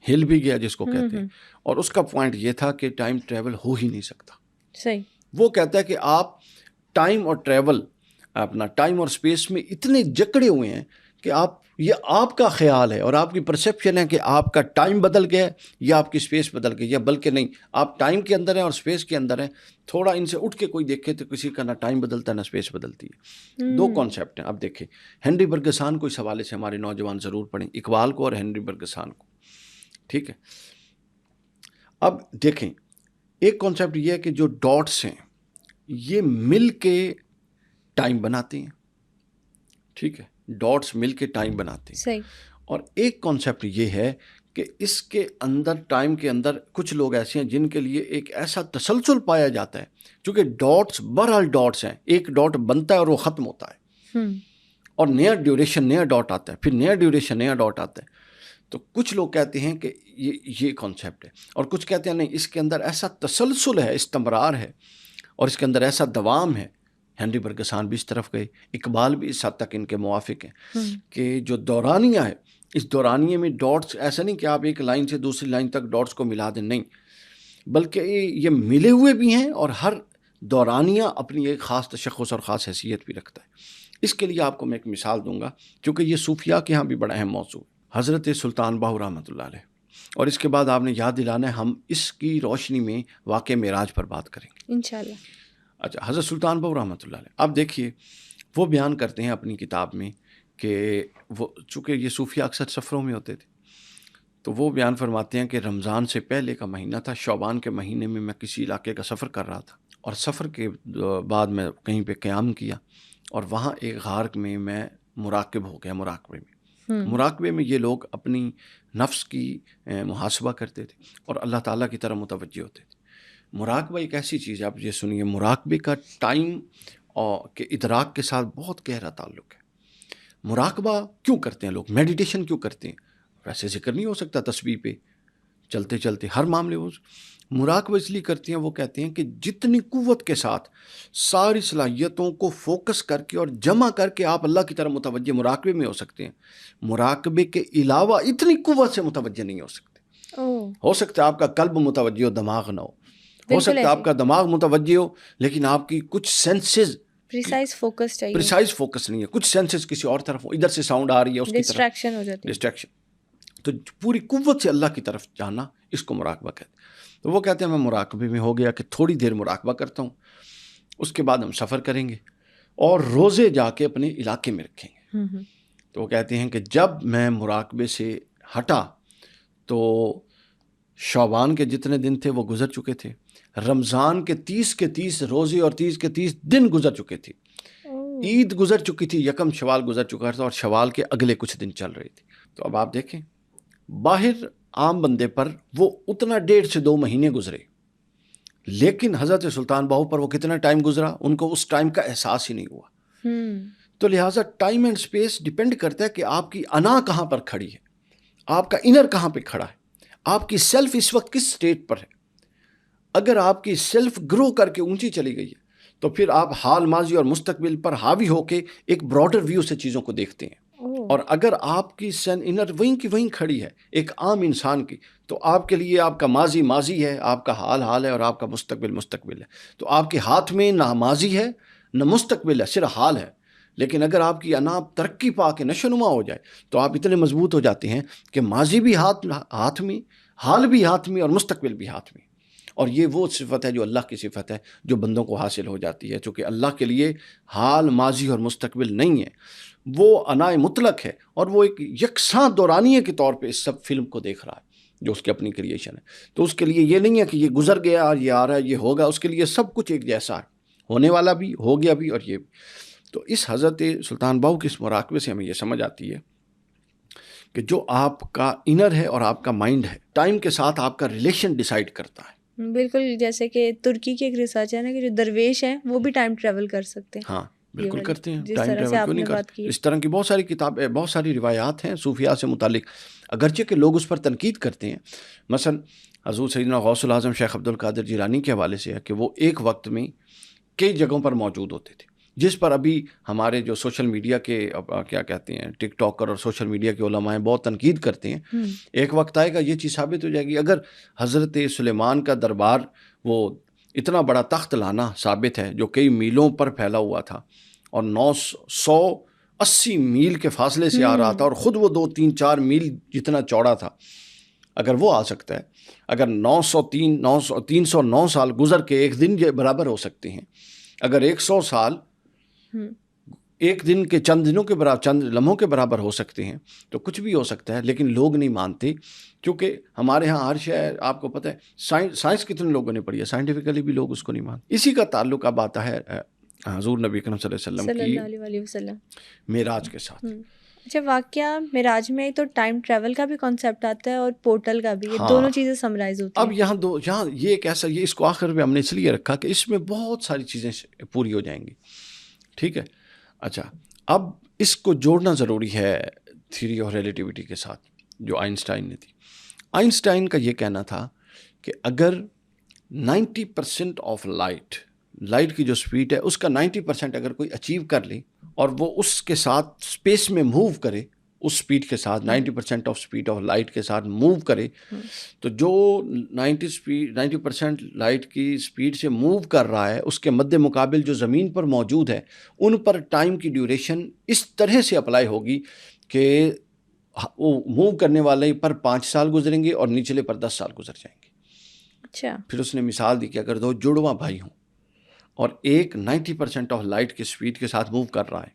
ہل بھی گیا جس کو کہتے ہیں، اور اس کا پوائنٹ یہ تھا کہ ٹائم ٹریول ہو ہی نہیں سکتا۔ صحیح، وہ کہتا ہے کہ آپ ٹائم اور ٹریول، اپنا ٹائم اور اسپیس میں اتنے جکڑے ہوئے ہیں کہ یہ آپ کا خیال ہے اور آپ کی پرسیپشن ہے کہ آپ کا ٹائم بدل گیا یا آپ کی اسپیس بدل گئی، یا بلکہ نہیں، آپ ٹائم کے اندر ہیں اور اسپیس کے اندر ہیں۔ تھوڑا ان سے اٹھ کے کوئی دیکھے تو کسی کا نہ ٹائم بدلتا ہے نہ اسپیس بدلتی ہے۔ دو کانسیپٹ ہیں۔ اب دیکھیں ہنری برگسان کو اس حوالے سے ہمارے نوجوان ضرور پڑھیں، اقبال کو اور ہنری برگسان کو، ٹھیک ہے۔ اب دیکھیں ایک کانسیپٹ یہ ہے کہ جو ڈاٹس ہیں یہ مل کے ٹائم بناتے ہیں، ٹھیک ہے، ڈاٹس مل کے ٹائم بناتے ہیں۔ صحیح۔ اور ایک کانسیپٹ یہ ہے کہ اس کے اندر، ٹائم کے اندر، کچھ لوگ ایسے ہیں جن کے لیے ایک ایسا تسلسل پایا جاتا ہے، چونکہ ڈاٹس بہرحال ڈاٹس ہیں، ایک ڈاٹ بنتا ہے اور وہ ختم ہوتا ہے، اور نیا ڈیوریشن، نیا ڈاٹ آتا ہے، پھر نیا ڈیوریشن، نیا ڈاٹ آتا ہے۔ تو کچھ لوگ کہتے ہیں کہ یہ کانسیپٹ ہے، اور کچھ کہتے ہیں نہیں، اس کے اندر ایسا تسلسل ہے، استمرار ہے، اور اس کے اندر ایسا دوام ہے۔ ہنری برگسان بھی اس طرف گئے، اقبال بھی اس حد تک ان کے موافق ہیں کہ جو دورانیہ ہے، اس دورانیے میں ڈاٹس ایسا نہیں کہ آپ ایک لائن سے دوسری لائن تک ڈاٹس کو ملا دیں، نہیں، بلکہ یہ ملے ہوئے بھی ہیں، اور ہر دورانیہ اپنی ایک خاص تشخص اور خاص حیثیت بھی رکھتا ہے۔ اس کے لیے آپ کو میں ایک مثال دوں گا، کیونکہ یہ صوفیاء کے ہاں بھی بڑا اہم موضوع ہے۔ حضرت سلطان باہو رحمۃ اللہ علیہ، اور اس کے بعد آپ نے یاد دلانا ہے، ہم اس کی روشنی میں واقع معراج پر بات کریں گے انشاءاللہ۔ اچھا، حضرت سلطان باہو رحمۃ اللہ علیہ، اب دیکھیے وہ بیان کرتے ہیں اپنی کتاب میں کہ وہ، چونکہ یہ صوفیاء اکثر سفروں میں ہوتے تھے، تو وہ بیان فرماتے ہیں کہ رمضان سے پہلے کا مہینہ تھا، شعبان کے مہینے میں میں کسی علاقے کا سفر کر رہا تھا، اور سفر کے بعد میں کہیں پہ قیام کیا، اور وہاں ایک غار میں مراقب ہو گیا۔ مراقبے میں یہ لوگ اپنی نفس کی محاسبہ کرتے تھے اور اللہ تعالیٰ کی طرف متوجہ ہوتے تھے۔ مراقبہ ایک ایسی چیز ہے، آپ یہ سنیے، مراقبے کا ٹائم اور کے ادراک کے ساتھ بہت گہرا تعلق ہے۔ مراقبہ کیوں کرتے ہیں لوگ، میڈیٹیشن کیوں کرتے ہیں؟ ویسے ذکر نہیں ہو سکتا تسبیح پہ چلتے چلتے ہر معاملے ہو۔ مراقبہ اس لیے کرتے ہیں، وہ کہتے ہیں کہ جتنی قوت کے ساتھ ساری صلاحیتوں کو فوکس کر کے اور جمع کر کے آپ اللہ کی طرف متوجہ مراقبے میں ہو سکتے ہیں، مراقبے کے علاوہ اتنی قوت سے متوجہ نہیں ہو سکتے۔ ہو سکتا ہے آپ کا قلب متوجہ ہو، دماغ نہ ہو سکتا ہے آپ کا دماغ متوجہ ہو لیکن آپ کی کچھ سینسز پریسائز فوکس چاہیے، پریسائز فوکس نہیں ہے، کچھ سینسز کسی اور طرف ہو، ادھر سے ساؤنڈ آ رہی ہے، اس کی طرف ڈسٹریکشن ہو جاتی ہے، ڈسٹریکشن۔ تو پوری قوت سے اللہ کی طرف جانا، اس کو مراقبہ کہتے ہیں۔ تو وہ کہتے ہیں میں مراقبے میں ہو گیا کہ تھوڑی دیر مراقبہ کرتا ہوں، اس کے بعد ہم سفر کریں گے اور روزے جا کے اپنے علاقے میں رکھیں گے۔ تو وہ کہتے ہیں کہ جب میں مراقبے سے ہٹا تو شعبان کے جتنے دن تھے وہ گزر چکے تھے، رمضان کے 30 کے 30 روزے اور 30 کے 30 دن گزر چکے تھے، عید گزر چکی تھی، یکم شوال گزر چکا تھا، اور شوال کے اگلے کچھ دن چل رہے تھے۔ تو اب آپ دیکھیں، باہر عام بندے پر وہ اتنا 1.5 سے 2 مہینے گزرے، لیکن حضرت سلطان باہو پر وہ کتنا ٹائم گزرا، ان کو اس ٹائم کا احساس ہی نہیں ہوا۔ تو لہٰذا ٹائم اینڈ اسپیس ڈیپینڈ کرتا ہے کہ آپ کی انا کہاں پر کھڑی ہے، آپ کا انر کہاں پہ کھڑا ہے۔ آپ کی سیلف اس وقت کس سٹیٹ پر ہے. اگر آپ کی سیلف گرو کر کے اونچی چلی گئی ہے تو پھر آپ حال، ماضی اور مستقبل پر حاوی ہو کے ایک براڈر ویو سے چیزوں کو دیکھتے ہیں. اور اگر آپ کی انر وہیں کی وہیں کھڑی ہے ایک عام انسان کی، تو آپ کے لیے آپ کا ماضی ماضی ہے، آپ کا حال حال ہے، اور آپ کا مستقبل مستقبل ہے. تو آپ کے ہاتھ میں نہ ماضی ہے نہ مستقبل ہے، صرف حال ہے. لیکن اگر آپ کی انا ترقی پا کے نشوونما ہو جائے تو آپ اتنے مضبوط ہو جاتے ہیں کہ ماضی بھی ہاتھ میں، حال بھی ہاتھ میں، اور مستقبل بھی ہاتھ میں. اور یہ وہ صفت ہے جو اللہ کی صفت ہے جو بندوں کو حاصل ہو جاتی ہے، چونکہ اللہ کے لیے حال، ماضی اور مستقبل نہیں ہے، وہ انائے مطلق ہے، اور وہ ایک یکساں دورانیے کے طور پہ اس سب فلم کو دیکھ رہا ہے جو اس کی اپنی کریشن ہے. تو اس کے لیے یہ نہیں ہے کہ یہ گزر گیا اور یہ آ رہا ہے، یہ ہوگا. اس کے لیے سب کچھ ایک جیسا ہے، ہونے والا بھی، ہو گیا بھی، اور یہ بھی. تو اس حضرت سلطان باہو کے اس مراقبے سے ہمیں یہ سمجھ آتی ہے کہ جو آپ کا انر ہے اور آپ کا مائنڈ ہے، ٹائم کے ساتھ آپ کا ریلیشن ڈیسائیڈ کرتا ہے. بالکل، جیسے کہ ترکی کی ایک ریسرچ ہے نا کہ جو درویش ہیں وہ بھی ٹائم ٹریول کر سکتے ہیں. ہاں بالکل کرتے ہیں، جس ٹائم طرح سے ٹریول آپ کیوں نے نہیں بات کرتے. کی. اس طرح کی بہت ساری کتابیں، بہت ساری روایات ہیں صوفیاء سے متعلق، اگرچہ کہ لوگ اس پر تنقید کرتے ہیں. مثلا حضور سیدنا غوث العظم شیخ عبد القادر جیلانی کے حوالے سے ہے کہ وہ ایک وقت میں کئی جگہوں پر موجود ہوتے تھے، جس پر ابھی ہمارے جو سوشل میڈیا کے کیا کہتے ہیں ٹک ٹاکر اور سوشل میڈیا کے علماء ہیں بہت تنقید کرتے ہیں. ایک وقت آئے گا یہ چیز ثابت ہو جائے گی. اگر حضرت سلیمان کا دربار وہ اتنا بڑا تخت لانا ثابت ہے جو کئی میلوں پر پھیلا ہوا تھا اور 980 میل کے فاصلے سے آ رہا تھا، اور خود وہ 2-3-4 میل جتنا چوڑا تھا. اگر وہ آ سکتا ہے، اگر 309 سال گزر کے ایک دن کے برابر ہو سکتے ہیں، اگر 100 سال ایک دن کے چند دنوں کے برابر، چند لمحوں کے برابر ہو سکتے ہیں، تو کچھ بھی ہو سکتا ہے. لیکن لوگ نہیں مانتے، کیونکہ ہمارے ہاں ہر شے، آپ کو پتہ ہے سائنس کتنے لوگوں نے پڑھی ہے، سائنٹیفکلی بھی لوگ اس کو نہیں مانتے. اسی کا تعلق اب آتا ہے حضور نبی کریم صلی اللہ علیہ وسلم کی معراج کے ساتھ. اچھا، واقعہ معراج میں تو ٹائم ٹریول کا بھی کانسیپٹ آتا ہے اور پورٹل کا بھی، یہ دونوں چیزیں سمرائز ہوتی ہیں. اب یہاں یہ ایک ایسا، یہ اس کو آخر میں ہم نے اس لیے رکھا کہ اس میں بہت ساری چیزیں پوری ہو جائیں گی. ٹھیک ہے. اچھا، اب اس کو جوڑنا ضروری ہے تھیوری آف ریلیٹیوٹی کے ساتھ جو آئنسٹائن نے تھی. آئنسٹائن کا یہ کہنا تھا کہ اگر 90% آف لائٹ کی جو سپیڈ ہے اس کا 90% اگر کوئی اچیو کر لے اور وہ اس کے ساتھ اسپیس میں موو کرے، اس سپیڈ کے ساتھ 90% آف سپیڈ آف لائٹ کے ساتھ موو کرے، تو جو 90% لائٹ کی سپیڈ سے موو کر رہا ہے اس کے مد مقابل جو زمین پر موجود ہے ان پر ٹائم کی ڈیوریشن اس طرح سے اپلائی ہوگی کہ وہ موو کرنے والے پر 5 سال گزریں گے اور نیچلے پر 10 سال گزر جائیں گے. اچھا. پھر اس نے مثال دی کہ اگر 2 جڑواں بھائی ہوں اور ایک 90% آف لائٹ کی سپیڈ کے ساتھ موو کر رہا ہے،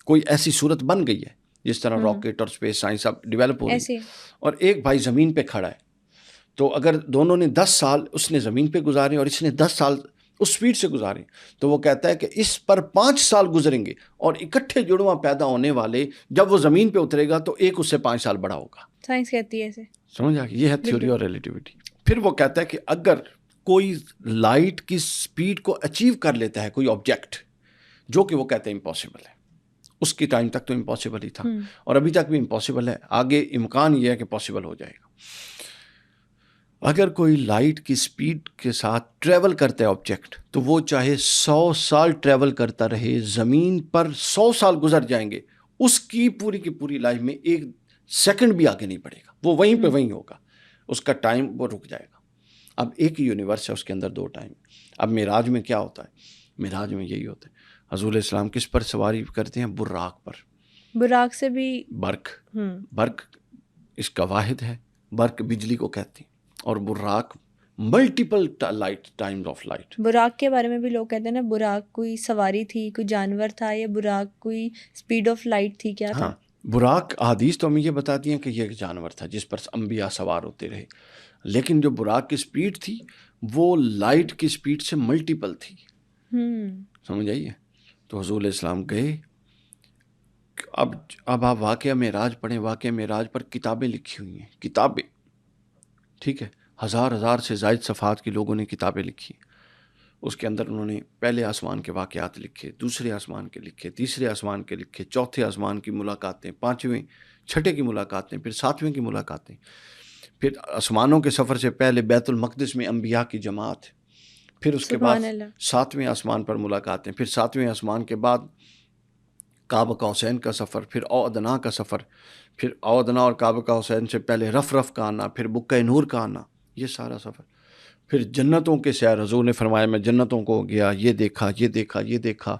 کوئی ایسی صورت بن گئی ہے جس طرح راکٹ اور اسپیس سائنس اب ڈیولپ ہو رہی ہے، اور ایک بھائی زمین پہ کھڑا ہے، تو اگر دونوں نے 10 سال اس نے زمین پہ گزارے اور اس نے 10 سال اس سپیڈ سے گزارے، تو وہ کہتا ہے کہ اس پر 5 سال گزریں گے اور اکٹھے جڑواں پیدا ہونے والے جب وہ زمین پہ اترے گا تو ایک اس سے 5 سال بڑا ہوگا. سائنس کہتی ہے ایسے. سمجھ آ گئی؟ یہ ہے تھیوری آف ریلیٹیوٹی. پھر وہ کہتا ہے کہ اگر کوئی لائٹ کی سپیڈ کو اچیو کر لیتا ہے کوئی آبجیکٹ، جو کہ وہ کہتے ہیں امپاسبل ہے، اس کی ٹائم تک تو امپاسبل ہی تھا اور ابھی تک بھی امپاسبل ہے، آگے امکان یہ ہے کہ پاسبل ہو جائے گا. اگر کوئی لائٹ کی سپیڈ کے ساتھ ٹریول کرتا ہے آبجیکٹ، تو وہ چاہے 100 سال ٹریول کرتا رہے، زمین پر 100 سال گزر جائیں گے، اس کی پوری کی پوری لائف میں 1 سیکنڈ بھی آگے نہیں بڑھے گا، وہ وہیں پہ وہیں ہوگا، اس کا ٹائم وہ رک جائے گا. اب ایک ہی یونیورس ہے، اس کے اندر 2 ٹائم. اب معراج میں کیا ہوتا ہے؟ معراج میں یہی ہوتا ہے، حضور علیہ السلام کس پر سواری کرتے ہیں؟ براق پر. براق سے بھی برق اس کا واحد ہے، برق بجلی کو کہتے ہیں، اور Buraq multiple Times of light. Buraq کے بارے میں بھی لوگ کہتے ہیں نا، براق کوئی سواری تھی، کوئی جانور تھا، یا براق کوئی سپیڈ آف لائٹ تھی، کیا تھا؟ براق احادیث تو ہمیں یہ بتاتی ہیں کہ یہ ایک جانور تھا جس پر انبیاء سوار ہوتے رہے، لیکن جو براق کی سپیڈ تھی وہ لائٹ کی سپیڈ سے ملٹیپل تھی. سمجھ آئیے؟ تو حضور علیہ السلام گئے. اب آپ واقعہ معراج پڑھیں، واقعہ معراج پر کتابیں لکھی ہوئی ہیں، کتابیں، ٹھیک ہے، 1000 سے زائد صفحات کی لوگوں نے کتابیں لکھی. اس کے اندر انہوں نے پہلے آسمان کے واقعات لکھے، دوسرے آسمان کے لکھے، تیسرے آسمان کے لکھے، چوتھے آسمان کی ملاقاتیں، 5ویں، 6ٹھے کی ملاقاتیں، پھر 7ویں کی ملاقاتیں، پھر آسمانوں کے سفر سے پہلے بیت المقدس میں انبیاء کی جماعت ہے، پھر اس کے بعد 7ویں آسمان پر ملاقاتیں، پھر 7ویں آسمان کے بعد کعبہ حسین کا سفر، پھر او ادنا کا سفر، پھر او ادنا اور کعبہ حسین سے پہلے رف کا آنا، پھر بقعہ نور کا آنا، یہ سارا سفر، پھر جنتوں کے سیر۔ حضور نے فرمایا میں جنتوں کو گیا، یہ دیکھا، یہ دیکھا، یہ دیکھا،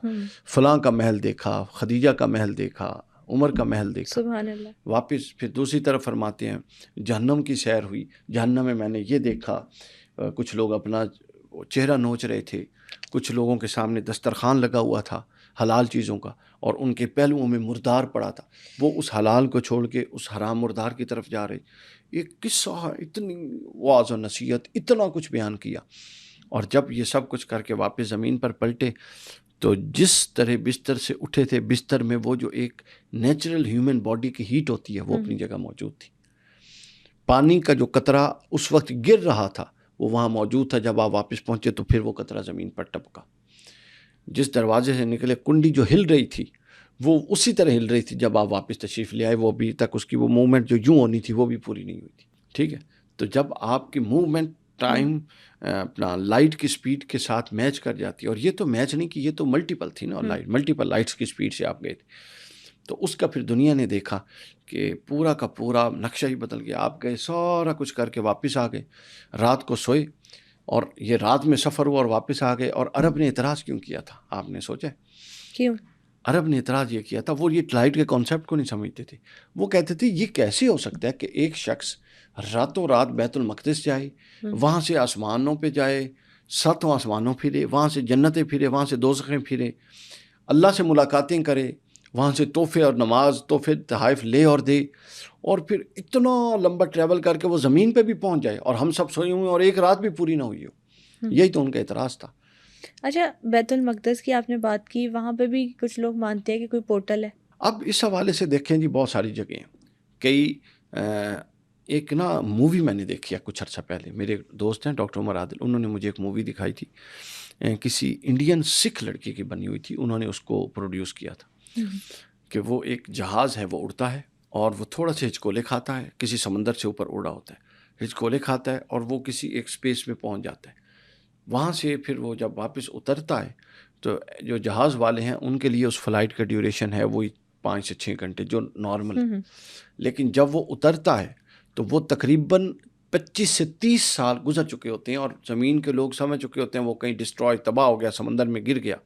فلاں کا محل دیکھا، خدیجہ کا محل دیکھا، عمر کا محل دیکھا۔ سبحان اللہ۔ واپس پھر دوسری طرف فرماتے ہیں جہنم کی سیر ہوئی، جہنم میں نے یہ دیکھا، کچھ لوگ اپنا چہرہ نوچ رہے تھے، کچھ لوگوں کے سامنے دسترخوان لگا ہوا تھا حلال چیزوں کا، اور ان کے پہلوؤں میں مردار پڑا تھا، وہ اس حلال کو چھوڑ کے اس حرام مردار کی طرف جا رہے۔ ایک قصہ، اتنی واعظ و نصیحت، اتنا کچھ بیان کیا، اور جب یہ سب کچھ کر کے واپس زمین پر پلٹے تو جس طرح بستر سے اٹھے تھے، بستر میں وہ جو ایک نیچرل ہیومن باڈی کی ہیٹ ہوتی ہے وہ اپنی جگہ موجود تھی۔ پانی کا جو قطرہ اس وقت گر رہا تھا وہ وہاں موجود تھا، جب آپ واپس پہنچے تو پھر وہ قطرہ زمین پر ٹپکا۔ جس دروازے سے نکلے کنڈی جو ہل رہی تھی وہ اسی طرح ہل رہی تھی جب آپ واپس تشریف لے آئے، وہ ابھی تک اس کی وہ موومنٹ جو یوں ہونی تھی وہ بھی پوری نہیں ہوئی تھی۔ ٹھیک ہے، تو جب آپ کی موومنٹ ٹائم اپنا لائٹ کی سپیڈ کے ساتھ میچ کر جاتی ہے، اور یہ تو میچ نہیں کہ یہ تو ملٹیپل تھی نا، لائٹ ملٹیپل لائٹس کی سپیڈ سے آپ گئے تھے، تو اس کا پھر دنیا نے دیکھا کہ پورا کا پورا نقشہ ہی بدل گیا۔ آپ گئے، سارا کچھ کر کے واپس آ گئے، رات کو سوئے، اور یہ رات میں سفر ہوا اور واپس آ گئے۔ اور عرب نے اعتراض کیوں کیا تھا آپ نے سوچا؟ کیوں عرب نے اعتراض یہ کیا تھا، وہ یہ لائٹ کے کانسیپٹ کو نہیں سمجھتے تھے۔ وہ کہتے تھے یہ کیسے ہو سکتا ہے کہ ایک شخص راتوں رات بیت المقدس جائے، وہاں سے آسمانوں پہ جائے، 7 آسمانوں پھرے، وہاں سے جنتیں پھرے، وہاں سے دوزخیں پھرے، اللہ سے ملاقاتیں کرے، وہاں سے تحفے اور نماز، تحفے تحائف لے اور دے، اور پھر اتنا لمبا ٹریول کر کے وہ زمین پہ بھی پہنچ جائے، اور ہم سب سوئے ہوئے اور ایک رات بھی پوری نہ ہوئی ہو۔ یہی تو ان کا اعتراض تھا۔ اچھا، بیت المقدس کی آپ نے بات کی، وہاں پہ بھی کچھ لوگ مانتے ہیں کہ کوئی پورٹل ہے۔ اب اس حوالے سے دیکھیں جی، بہت ساری جگہیں ہیں، کئی ایک نا مووی میں نے دیکھی ہے کچھ عرصہ پہلے، میرے دوست ہیں ڈاکٹر عمر عادل، انہوں نے مجھے ایک مووی دکھائی تھی، کسی انڈین سکھ لڑکی کی بنی ہوئی تھی، انہوں نے اس کو پروڈیوس کیا تھا کہ وہ ایک جہاز ہے، وہ اڑتا ہے اور وہ تھوڑا سے ہچکولے کھاتا ہے، کسی سمندر سے اوپر اڑا ہوتا ہے، ہچکولے کھاتا ہے اور وہ کسی ایک سپیس میں پہنچ جاتا ہے۔ وہاں سے پھر وہ جب واپس اترتا ہے تو جو جہاز والے ہیں ان کے لیے اس فلائٹ کا ڈیوریشن ہے وہی 5 سے 6 گھنٹے جو نارمل ہے، لیکن جب وہ اترتا ہے تو وہ تقریباً 25 سے 30 سال گزر چکے ہوتے ہیں، اور زمین کے لوگ سمجھ چکے ہوتے ہیں وہ کہیں ڈسٹروائے، تباہ ہو گیا، سمندر میں گر گیا،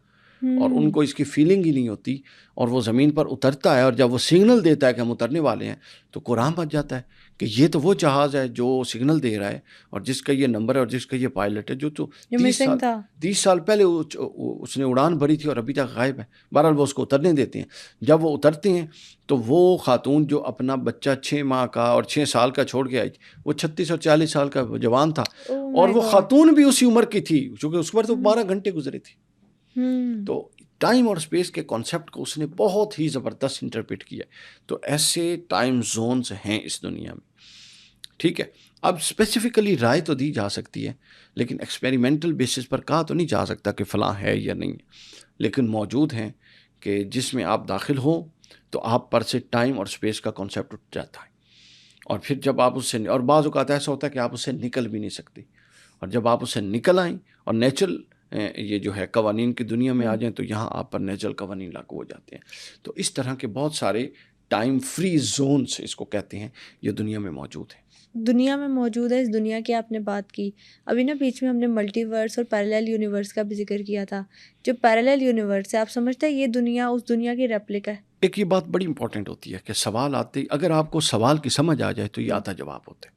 اور ان کو اس کی فیلنگ ہی نہیں ہوتی، اور وہ زمین پر اترتا ہے، اور جب وہ سگنل دیتا ہے کہ ہم اترنے والے ہیں تو قرآن بچ جاتا ہے کہ یہ تو وہ جہاز ہے جو سگنل دے رہا ہے، اور جس کا یہ نمبر ہے اور جس کا یہ پائلٹ ہے، جو تو 30 سال پہلے اس نے اڑان بھری تھی اور ابھی تک غائب ہے۔ بہرحال وہ اس کو اترنے دیتے ہیں۔ جب وہ اترتے ہیں تو وہ خاتون جو اپنا بچہ 6 ماہ کا اور 6 سال کا چھوڑ کے آئی تھی، وہ 36 اور 40 سال کا جوان تھا، اور وہ خاتون بھی اسی عمر کی تھی، چونکہ اس پر تو 12 گھنٹے گزرے تھے۔ تو ٹائم اور اسپیس کے کانسیپٹ کو اس نے بہت ہی زبردست انٹرپریٹ کیا۔ تو ایسے ٹائم زونز ہیں اس دنیا میں، ٹھیک ہے۔ اب اسپیسیفکلی رائے تو دی جا سکتی ہے، لیکن ایکسپیریمنٹل بیسس پر کہا تو نہیں جا سکتا کہ فلاں ہے یا نہیں، لیکن موجود ہیں کہ جس میں آپ داخل ہوں تو آپ پر سے ٹائم اور اسپیس کا کانسیپٹ اٹھ جاتا ہے، اور پھر جب آپ اس سے، اور بعض اوقات ایسا ہوتا ہے کہ آپ اس سے نکل بھی نہیں سکتے، اور جب آپ اس سے نکل آئیں اور نیچرل یہ جو ہے قوانین کی دنیا میں آ جائیں تو یہاں آپ پر نیچرل قوانین لاگو ہو جاتے ہیں۔ تو اس طرح کے بہت سارے ٹائم فری زونز اس کو کہتے ہیں، یہ دنیا میں موجود ہیں۔ دنیا میں موجود ہے۔ اس دنیا کی آپ نے بات کی، ابھی نا بیچ میں ہم نے ملٹی ورس اور پیرالل یونیورس کا بھی ذکر کیا تھا۔ جو پیرالل یونیورس ہے، آپ سمجھتے ہیں یہ دنیا اس دنیا کی ریپلکا ہے؟ ایک یہ بات بڑی امپورٹنٹ ہوتی ہے کہ سوال آتے، اگر آپ کو سوال کی سمجھ آ جائے تو یہ آدھا جواب ہوتا ہے۔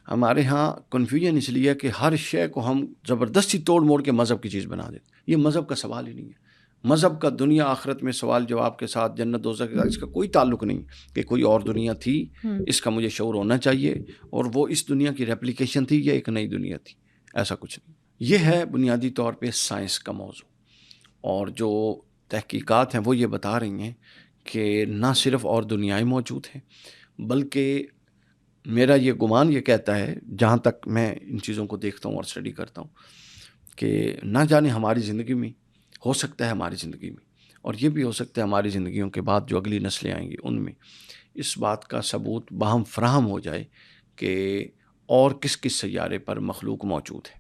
ہمارے ہاں کنفیوژن اس لیے ہے کہ ہر شے کو ہم زبردستی توڑ موڑ کے مذہب کی چیز بنا دیتے، یہ مذہب کا سوال ہی نہیں ہے۔ مذہب کا دنیا آخرت میں سوال جواب کے ساتھ، جنت دوزخ کے ساتھ اس کا کوئی تعلق نہیں کہ کوئی اور دنیا تھی، اس کا مجھے شعور ہونا چاہیے، اور وہ اس دنیا کی ریپلیکیشن تھی یا ایک نئی دنیا تھی، ایسا کچھ نہیں۔ یہ ہے بنیادی طور پہ سائنس کا موضوع، اور جو تحقیقات ہیں وہ یہ بتا رہی ہیں کہ نہ صرف اور دنیایں موجود ہیں، بلکہ میرا یہ گمان یہ کہتا ہے، جہاں تک میں ان چیزوں کو دیکھتا ہوں اور اسٹڈی کرتا ہوں، کہ نہ جانے ہماری زندگی میں ہو سکتا ہے، ہماری زندگی میں، اور یہ بھی ہو سکتا ہے ہماری زندگیوں کے بعد جو اگلی نسلیں آئیں گی ان میں اس بات کا ثبوت باہم فراہم ہو جائے کہ اور کس کس سیارے پر مخلوق موجود ہے.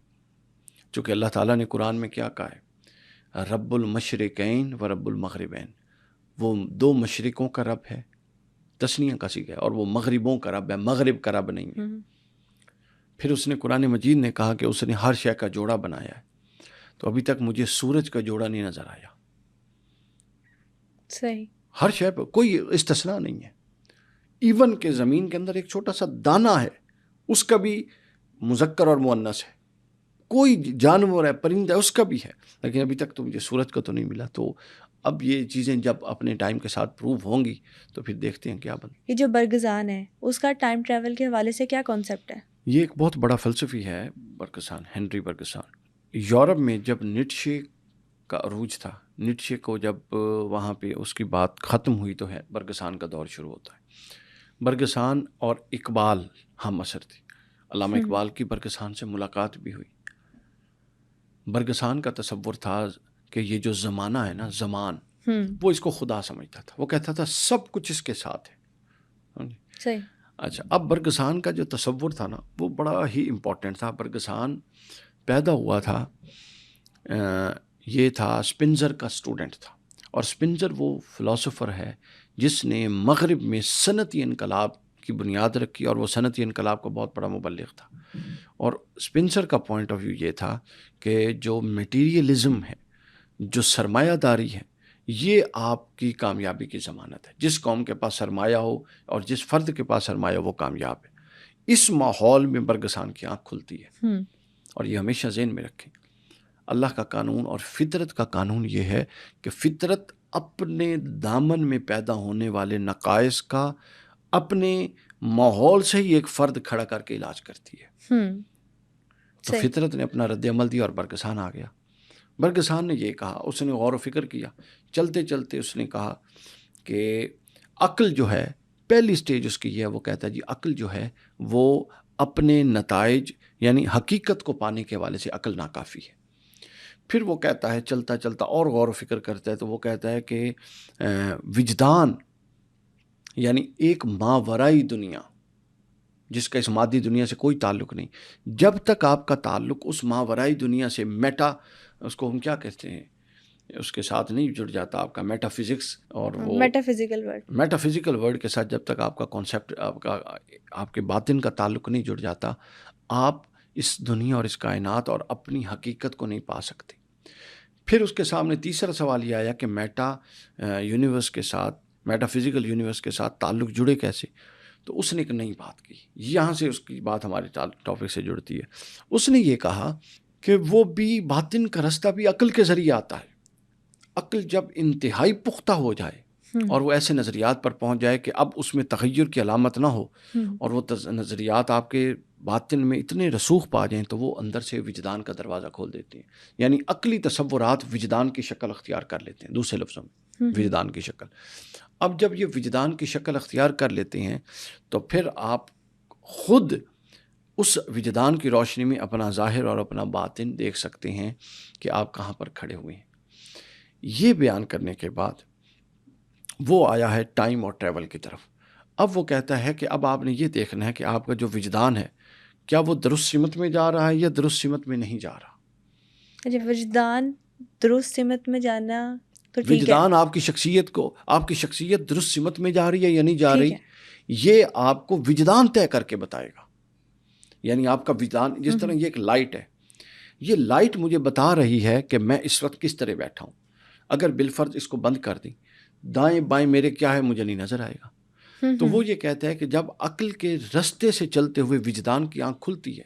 چونکہ اللہ تعالیٰ نے قرآن میں کیا کہا ہے، رب المشرقین و رب المغربین، وہ دو مشرقوں کا رب ہے، تثنیہ کا صیغہ ہے، اور وہ مغربوں کا رب ہے، مغرب کا رب نہیں ہے. پھر اس نے قرآن مجید نے کہا کہ اس نے ہر شے کا جوڑا بنایا ہے. تو ابھی تک مجھے سورج کا جوڑا نہیں نظر آیا. صحیح. ہر شے پہ کوئی استثناء نہیں ہے. ایون کہ زمین کے اندر ایک چھوٹا سا دانہ ہے، اس کا بھی مذکر اور مؤنث ہے. کوئی جانور ہے، پرندہ ہے، اس کا بھی ہے. لیکن ابھی تک تو مجھے سورج کا تو نہیں ملا. تو اب یہ چیزیں جب اپنے ٹائم کے ساتھ پروو ہوں گی تو پھر دیکھتے ہیں کیا بن. یہ جو برگزان ہے اس کا ٹائم ٹریول کے حوالے سے کیا کانسیپٹ ہے؟ یہ ایک بہت بڑا فلسفی ہے برگزان، ہنری برگزان. یورپ میں جب نیٹشے کا عروج تھا، نیٹشے کو جب وہاں پہ اس کی بات ختم ہوئی تو ہے برگزان کا دور شروع ہوتا ہے. برگزان اور اقبال ہم عصر تھے. علامہ اقبال کی برگزان سے ملاقات بھی ہوئی. برگزان کا تصور تھا کہ یہ جو زمانہ ہے نا، زمان، وہ اس کو خدا سمجھتا تھا. وہ کہتا تھا سب کچھ اس کے ساتھ ہے. صحیح. اچھا، اب برگزان کا جو تصور تھا نا وہ بڑا ہی امپورٹنٹ تھا. برگزان پیدا ہوا تھا، یہ تھا اسپنزر کا اسٹوڈنٹ تھا. اور اسپنزر وہ فلاسفر ہے جس نے مغرب میں صنعتی انقلاب کی بنیاد رکھی، اور وہ صنعتی انقلاب کا بہت بڑا مبلغ تھا. اور اسپنسر کا پوائنٹ آف ویو یہ تھا کہ جو میٹیریلزم ہے، جو سرمایہ داری ہے، یہ آپ کی کامیابی کی ضمانت ہے. جس قوم کے پاس سرمایہ ہو اور جس فرد کے پاس سرمایہ ہو وہ کامیاب ہے. اس ماحول میں برگزان کی آنکھ کھلتی ہے. اور یہ ہمیشہ ذہن میں رکھیں، اللہ کا قانون اور فطرت کا قانون یہ ہے کہ فطرت اپنے دامن میں پیدا ہونے والے نقائص کا اپنے ماحول سے ہی ایک فرد کھڑا کر کے علاج کرتی ہے. تو فطرت نے اپنا رد عمل دیا اور برگزان آ گیا. برگزان نے یہ کہا، اس نے غور و فکر کیا، چلتے چلتے اس نے کہا کہ عقل جو ہے، پہلی سٹیج اس کی یہ ہے، وہ کہتا ہے جی عقل جو ہے وہ اپنے نتائج یعنی حقیقت کو پانے کے حوالے سے عقل ناکافی ہے. پھر وہ کہتا ہے چلتا چلتا اور غور و فکر کرتا ہے تو وہ کہتا ہے کہ وجدان یعنی ایک ماورائی دنیا جس کا اس مادی دنیا سے کوئی تعلق نہیں، جب تک آپ کا تعلق اس ماورائی دنیا سے میٹا، اس کو ہم کیا کہتے ہیں، اس کے ساتھ نہیں جڑ جاتا آپ کا میٹا فزکس اور وہ میٹا فزیکل ورڈ کے ساتھ جب تک آپ کا کانسیپٹ آپ کے باطن کا تعلق نہیں جڑ جاتا، آپ اس دنیا اور اس کائنات اور اپنی حقیقت کو نہیں پا سکتے. پھر اس کے سامنے تیسرا سوال یہ آیا کہ میٹا یونیورس کے ساتھ، میٹا فزیکل یونیورس کے ساتھ تعلق جڑے کیسے. تو اس نے ایک نئی بات کی، یہاں سے اس کی بات ہمارے ٹاپک سے جڑتی ہے. اس نے یہ کہا کہ وہ بھی باطن کا رستہ بھی عقل کے ذریعے آتا ہے. عقل جب انتہائی پختہ ہو جائے اور وہ ایسے نظریات پر پہنچ جائے کہ اب اس میں تغیر کی علامت نہ ہو اور وہ نظریات آپ کے باطن میں اتنے رسوخ پا جائیں تو وہ اندر سے وجدان کا دروازہ کھول دیتے ہیں. یعنی عقلی تصورات وجدان کی شکل اختیار کر لیتے ہیں. دوسرے لفظوں میں وجدان کی شکل. اب جب یہ وجدان کی شکل اختیار کر لیتے ہیں تو پھر آپ خود اس وجدان کی روشنی میں اپنا ظاہر اور اپنا باطن دیکھ سکتے ہیں کہ آپ کہاں پر کھڑے ہوئے ہیں. یہ بیان کرنے کے بعد وہ آیا ہے ٹائم اور ٹریول کی طرف. اب وہ کہتا ہے کہ اب آپ نے یہ دیکھنا ہے کہ آپ کا جو وجدان ہے کیا وہ درست سمت میں جا رہا ہے یا درست سمت میں نہیں جا رہا. وجدان درست سمت میں جانا تو ٹھیک ہے، وجدان آپ کی شخصیت کو، آپ کی شخصیت درست سمت میں جا رہی ہے یا نہیں جا رہی، یہ آپ کو وجدان طے کر کے بتائے گا. یعنی آپ کا وجدان، جس طرح یہ ایک لائٹ ہے، یہ لائٹ مجھے بتا رہی ہے کہ میں اس وقت کس طرح بیٹھا ہوں. اگر بالفرض اس کو بند کر دیں، دائیں بائیں میرے کیا ہے مجھے نہیں نظر آئے گا. تو وہ یہ کہتا ہے کہ جب عقل کے رستے سے چلتے ہوئے وجدان کی آنکھ کھلتی ہے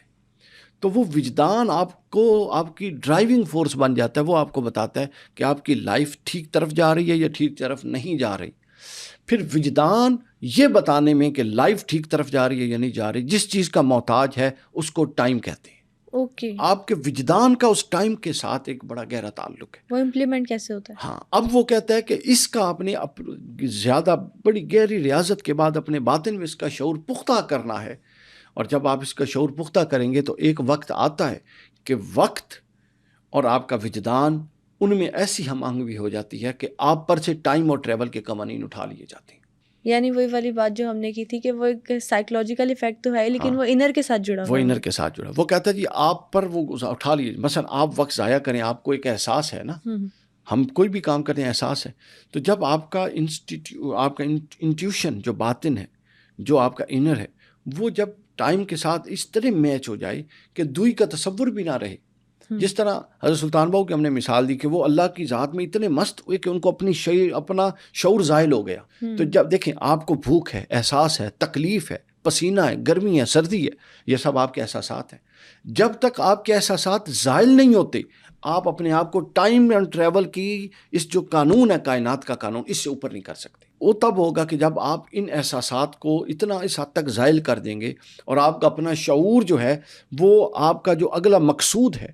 تو وہ وجدان آپ کو آپ کی ڈرائیونگ فورس بن جاتا ہے. وہ آپ کو بتاتا ہے کہ آپ کی لائف ٹھیک طرف جا رہی ہے یا ٹھیک طرف نہیں جا رہی. پھر وجدان یہ بتانے میں کہ لائف ٹھیک طرف جا رہی ہے یا نہیں جا رہی، جس چیز کا محتاج ہے اس کو ٹائم کہتے ہیں. آپ کے وجدان کا اس ٹائم کے ساتھ ایک بڑا گہرا تعلق ہے. وہ امپلیمنٹ کیسے ہوتا ہے؟ ہاں، اب وہ کہتا ہے کہ اس کا اپنے زیادہ بڑی گہری ریاضت کے بعد اپنے باطن میں اس کا شعور پختہ کرنا ہے. اور جب آپ اس کا شعور پختہ کریں گے تو ایک وقت آتا ہے کہ وقت اور آپ کا وجدان ان میں ایسی ہم آہنگی ہو جاتی ہے کہ آپ پر سے ٹائم اور ٹریول کے قوانین اٹھا لیے جاتے ہیں. یعنی وہی والی بات جو ہم نے کی تھی کہ وہ ایک سائیکولوجیکل ایفیکٹ تو ہے لیکن وہ انر کے ساتھ جڑا وہ انر کے ساتھ جڑا. وہ کہتا ہے جی آپ پر وہ اٹھا لیجیے. مثلا آپ وقت ضائع کریں, آپ کو ایک احساس ہے نا, ہم کوئی بھی کام کرتے ہیں احساس ہے, تو جب آپ کا انٹیوشن جو باطن ہے, جو آپ کا انر ہے, وہ جب ٹائم کے ساتھ اس طرح میچ ہو جائے کہ دوئی کا تصور بھی نہ رہے. جس طرح حضرت سلطان بہو کی ہم نے مثال دی کہ وہ اللہ کی ذات میں اتنے مست ہوئے کہ ان کو اپنا شعور زائل ہو گیا. تو جب دیکھیں آپ کو بھوک ہے, احساس ہے, تکلیف ہے, پسینہ ہے, گرمی ہے, سردی ہے, یہ سب آپ کے احساسات ہیں. جب تک آپ کے احساسات زائل نہیں ہوتے, آپ اپنے آپ کو ٹائم اینڈ ٹریول کی اس جو قانون ہے, کائنات کا قانون, اس سے اوپر نہیں کر سکتے. وہ تب ہوگا کہ جب آپ ان احساسات کو اتنا اس حد تک زائل کر دیں گے اور آپ کا اپنا شعور جو ہے وہ آپ کا جو اگلا مقصود ہے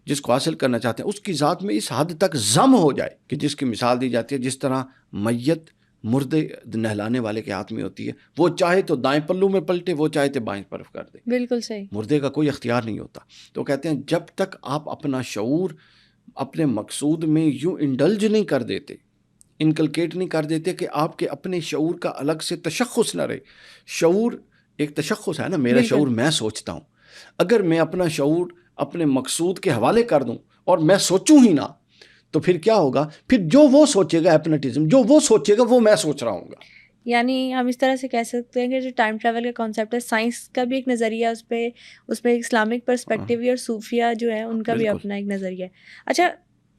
جس کو حاصل کرنا چاہتے ہیں اس کی ذات میں اس حد تک ضم ہو جائے کہ جس کی مثال دی جاتی ہے جس طرح میت مردے نہلانے والے کے ہاتھ میں ہوتی ہے, وہ چاہے تو دائیں پلو میں پلٹے, وہ چاہے تو بائیں طرف کر دے. بالکل صحیح. مردے کا کوئی اختیار نہیں ہوتا. تو کہتے ہیں جب تک آپ اپنا شعور اپنے مقصود میں یوں انڈلج نہیں کر دیتے, انکلکیٹ نہیں کر دیتے کہ آپ کے اپنے شعور کا الگ سے تشخص نہ رہے. شعور ایک تشخص ہے نا, میرا شعور میں سوچتا ہوں. اگر میں اپنا شعور اپنے مقصود کے حوالے کر دوں اور میں سوچوں ہی نہ, تو پھر کیا ہوگا, پھر جو وہ سوچے گا, ایپنیٹزم, جو وہ سوچے گا وہ میں سوچ رہا ہوں گا. یعنی ہم اس طرح سے کہہ سکتے ہیں کہ جو ٹائم ٹریول کا کانسیپٹ ہے, سائنس کا بھی ایک نظریہ اس پہ اسلامک پرسپیکٹیو بھی, اور صوفیہ جو ہے ان کا بھی اپنا ایک نظریہ ہے. اچھا,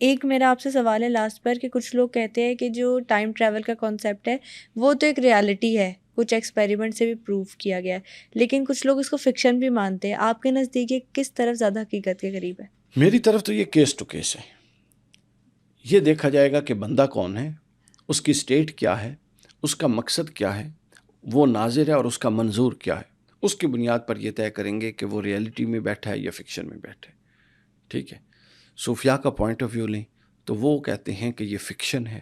ایک میرا آپ سے سوال ہے لاسٹ پر کہ کچھ لوگ کہتے ہیں کہ جو ٹائم ٹریول کا کانسیپٹ ہے وہ تو ایک ریالٹی ہے, کچھ ایکسپیریمنٹ سے بھی پروف کیا گیا ہے, لیکن کچھ لوگ اس کو فکشن بھی مانتے ہیں. آپ کے نزدیک یہ کس طرف زیادہ حقیقت کے قریب ہے؟ میری طرف تو یہ کیس ٹو کیس ہے. یہ دیکھا جائے گا کہ بندہ کون ہے, اس کی اسٹیٹ کیا ہے, اس کا مقصد کیا ہے, وہ ناظر ہے اور اس کا منظور کیا ہے. اس کی بنیاد پر یہ طے کریں گے کہ وہ ریئلٹی میں بیٹھا ہے یا فکشن میں بیٹھا ہے. ٹھیک ہے, صوفیاء کا پوائنٹ آف ویو لیں تو وہ کہتے ہیں کہ یہ فکشن ہے.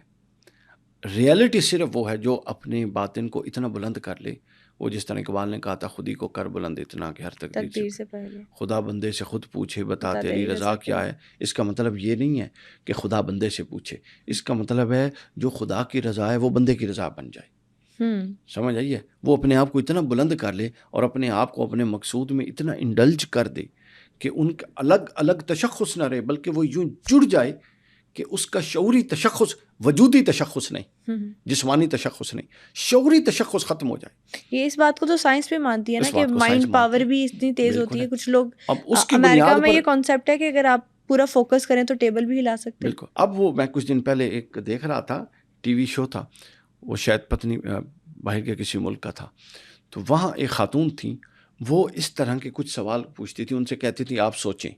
ریئلٹی صرف وہ ہے جو اپنے باطن کو اتنا بلند کر لے. وہ جس طرح اقبال نے کہا تھا, خودی کو کر بلند اتنا کہ ہر تقدیر سے پہلے خدا بندے سے خود پوچھے بتا تیری رضا کیا ہے. اس کا مطلب یہ نہیں ہے کہ خدا بندے سے پوچھے, اس کا مطلب ہے جو خدا کی رضا ہے وہ بندے کی رضا بن جائے. سمجھ آئیے, وہ اپنے آپ کو اتنا بلند کر لے اور اپنے آپ کو اپنے مقصود میں اتنا انڈلج کر دے کہ ان کا الگ الگ تشخص نہ رہے, بلکہ وہ یوں جڑ جائے کہ اس کا شعوری تشخص, وجودی تشخص نہیں, جسمانی تشخص نہیں, شعوری تشخص ختم ہو جائے. یہ اس بات کو تو سائنس بھی مانتی ہے نا کہ مائنڈ پاور بھی اتنی تیز ہوتی ہے. کچھ لوگ اب اس کی امریکہ میں یہ کانسیپٹ ہے کہ اگر آپ پورا فوکس کریں تو ٹیبل بھی ہلا سکتے ہیں. بالکل. اب وہ میں کچھ دن پہلے ایک دیکھ رہا تھا, ٹی وی شو تھا, وہ شاید پتنی باہر کے کسی ملک کا تھا. تو وہاں ایک خاتون تھیں, وہ اس طرح کے کچھ سوال پوچھتی تھی, ان سے کہتی تھی آپ سوچیں.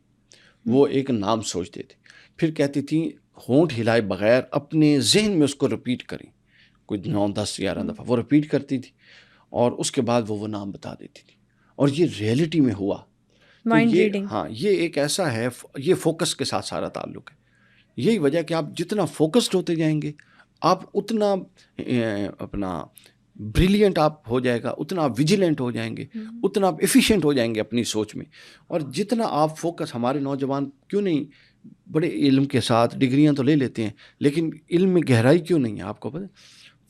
وہ ایک نام سوچتے تھے, پھر کہتی تھیں ہونٹ ہلائے بغیر اپنے ذہن میں اس کو رپیٹ کریں, کوئی 9 10 11 دفعہ وہ رپیٹ کرتی تھی, اور اس کے بعد وہ نام بتا دیتی تھی, اور یہ ریئلٹی میں ہوا. Mind reading. ہاں, یہ ایک ایسا ہے, یہ فوکس کے ساتھ سارا تعلق ہے. یہی وجہ کہ آپ جتنا فوکسڈ ہوتے جائیں گے آپ اتنا اپنا بریلینٹ آپ ہو جائے گا, اتنا آپ ویجیلنٹ ہو جائیں گے, اتنا آپ ایفیشینٹ ہو جائیں گے اپنی سوچ میں. اور جتنا آپ فوکس, ہمارے نوجوان کیوں نہیں بڑے علم کے ساتھ ڈگریاں تو لے لیتے ہیں, لیکن علم میں گہرائی کیوں نہیں ہے, آپ کو پتہ,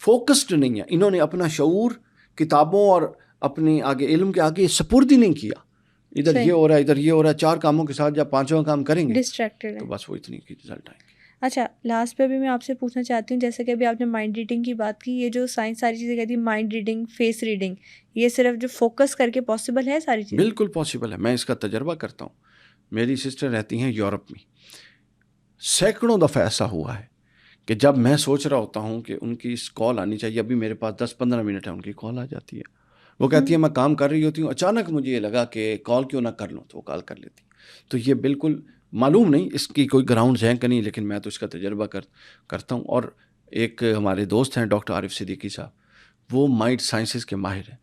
فوکسڈ نہیں ہے. انہوں نے اپنا شعور کتابوں اور اپنے آگے علم کے آگے سپرد ہی نہیں کیا. ادھر یہ ہو رہا ہے, ادھر یہ ہو رہا ہے, 4 کاموں کے ساتھ جب 5واں کام کریں گے تو بس وہ اتنی کی رزلٹ آئیں گے. اچھا, لاسٹ پہ بھی میں آپ سے پوچھنا چاہتی ہوں, جیسے کہ ابھی آپ نے مائنڈ ریڈنگ کی بات کی, یہ جو سائنس ساری چیزیں کہتی ہے مائنڈ ریڈنگ, فیس ریڈنگ, یہ صرف جو فوکس کر کے پاسبل ہے ساری چیزیں؟ بالکل پاسبل ہے. میں اس کا تجربہ کرتا ہوں. میری سسٹر رہتی ہیں یورپ میں. سینکڑوں دفعہ ایسا ہوا ہے کہ جب میں سوچ رہا ہوتا ہوں کہ ان کی اس کال آنی چاہیے, ابھی میرے پاس 10-15 منٹ ہے, ان کی کال آ جاتی ہے. وہ کہتی ہے میں کام کر رہی ہوتی ہوں, اچانک مجھے یہ لگا کہ کال کیوں نہ کر لوں, تو وہ کال کر لیتی. تو یہ بالکل معلوم نہیں اس کی کوئی گراؤنڈ ہے کہ نہیں, لیکن میں تو اس کا تجربہ کرتا ہوں. اور ایک ہمارے دوست ہیں ڈاکٹر عارف صدیقی صاحب, وہ مائنڈ سائنسز کے ماہر ہیں.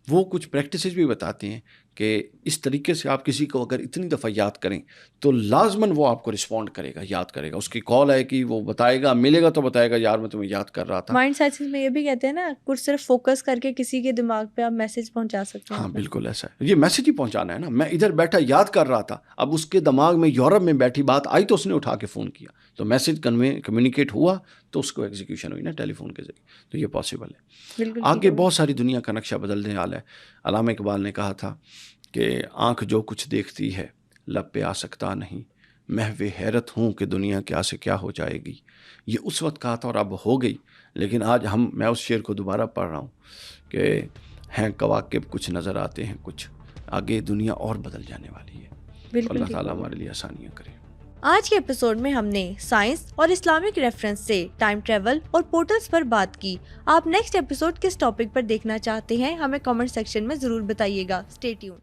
وہ کچھ پریکٹسز بھی بتاتے ہیں کہ اس طریقے سے آپ کسی کو اگر اتنی دفعہ یاد کریں تو لازماً وہ آپ کو رسپونڈ کرے گا، یاد کرے گا، اس کی کال آئے گی، وہ بتائے گا، ملے گا تو بتائے گا یار میں تمہیں یاد کر رہا تھا۔ مائنڈ سائنس میں یہ بھی کہتے ہیں نا، کچھ صرف فوکس کر کے کسی کے دماغ پہ آپ میسج پہنچا سکتے ہیں۔ ہاں بالکل ایسا ہے، یہ میسج ہی پہنچانا ہے نا۔ میں ادھر بیٹھا یاد کر رہا تھا، اب اس کے دماغ میں یورپ میں بیٹھی بات آئی تو اس نے اٹھا کے فون کیا، تو میسج کمیونیکیٹ ہوا تو اس کو ایگزیکیوشن ہوئی نا ٹیلی فون کے ذریعے، تو یہ پاسبل ہے۔ آگے بہت ساری دنیا کا نقشہ بدلنے والا ہے۔ علامہ اقبال نے کہا تھا کہ آنکھ جو کچھ دیکھتی ہے لب پہ آ سکتا نہیں، محو حیرت ہوں کہ دنیا کیا سے کیا ہو جائے گی۔ یہ اس وقت کہا تھا اور اب ہو گئی، لیکن آج میں اس شعر کو دوبارہ پڑھ رہا ہوں کہ ہیں کواکب کچھ نظر آتے ہیں کچھ، آگے دنیا اور بدل جانے والی ہے۔ اللہ تعالیٰ ہمارے لیے آسانیاں کرے۔ آج کے ایپیسوڈ میں ہم نے سائنس اور اسلامک ریفرنس سے ٹائم ٹریول اور پورٹلز پر بات کی۔ آپ نیکسٹ ایپیسوڈ کس ٹاپک پر دیکھنا چاہتے ہیں ہمیں کامنٹ سیکشن میں ضرور بتائیے گا۔ Stay tune.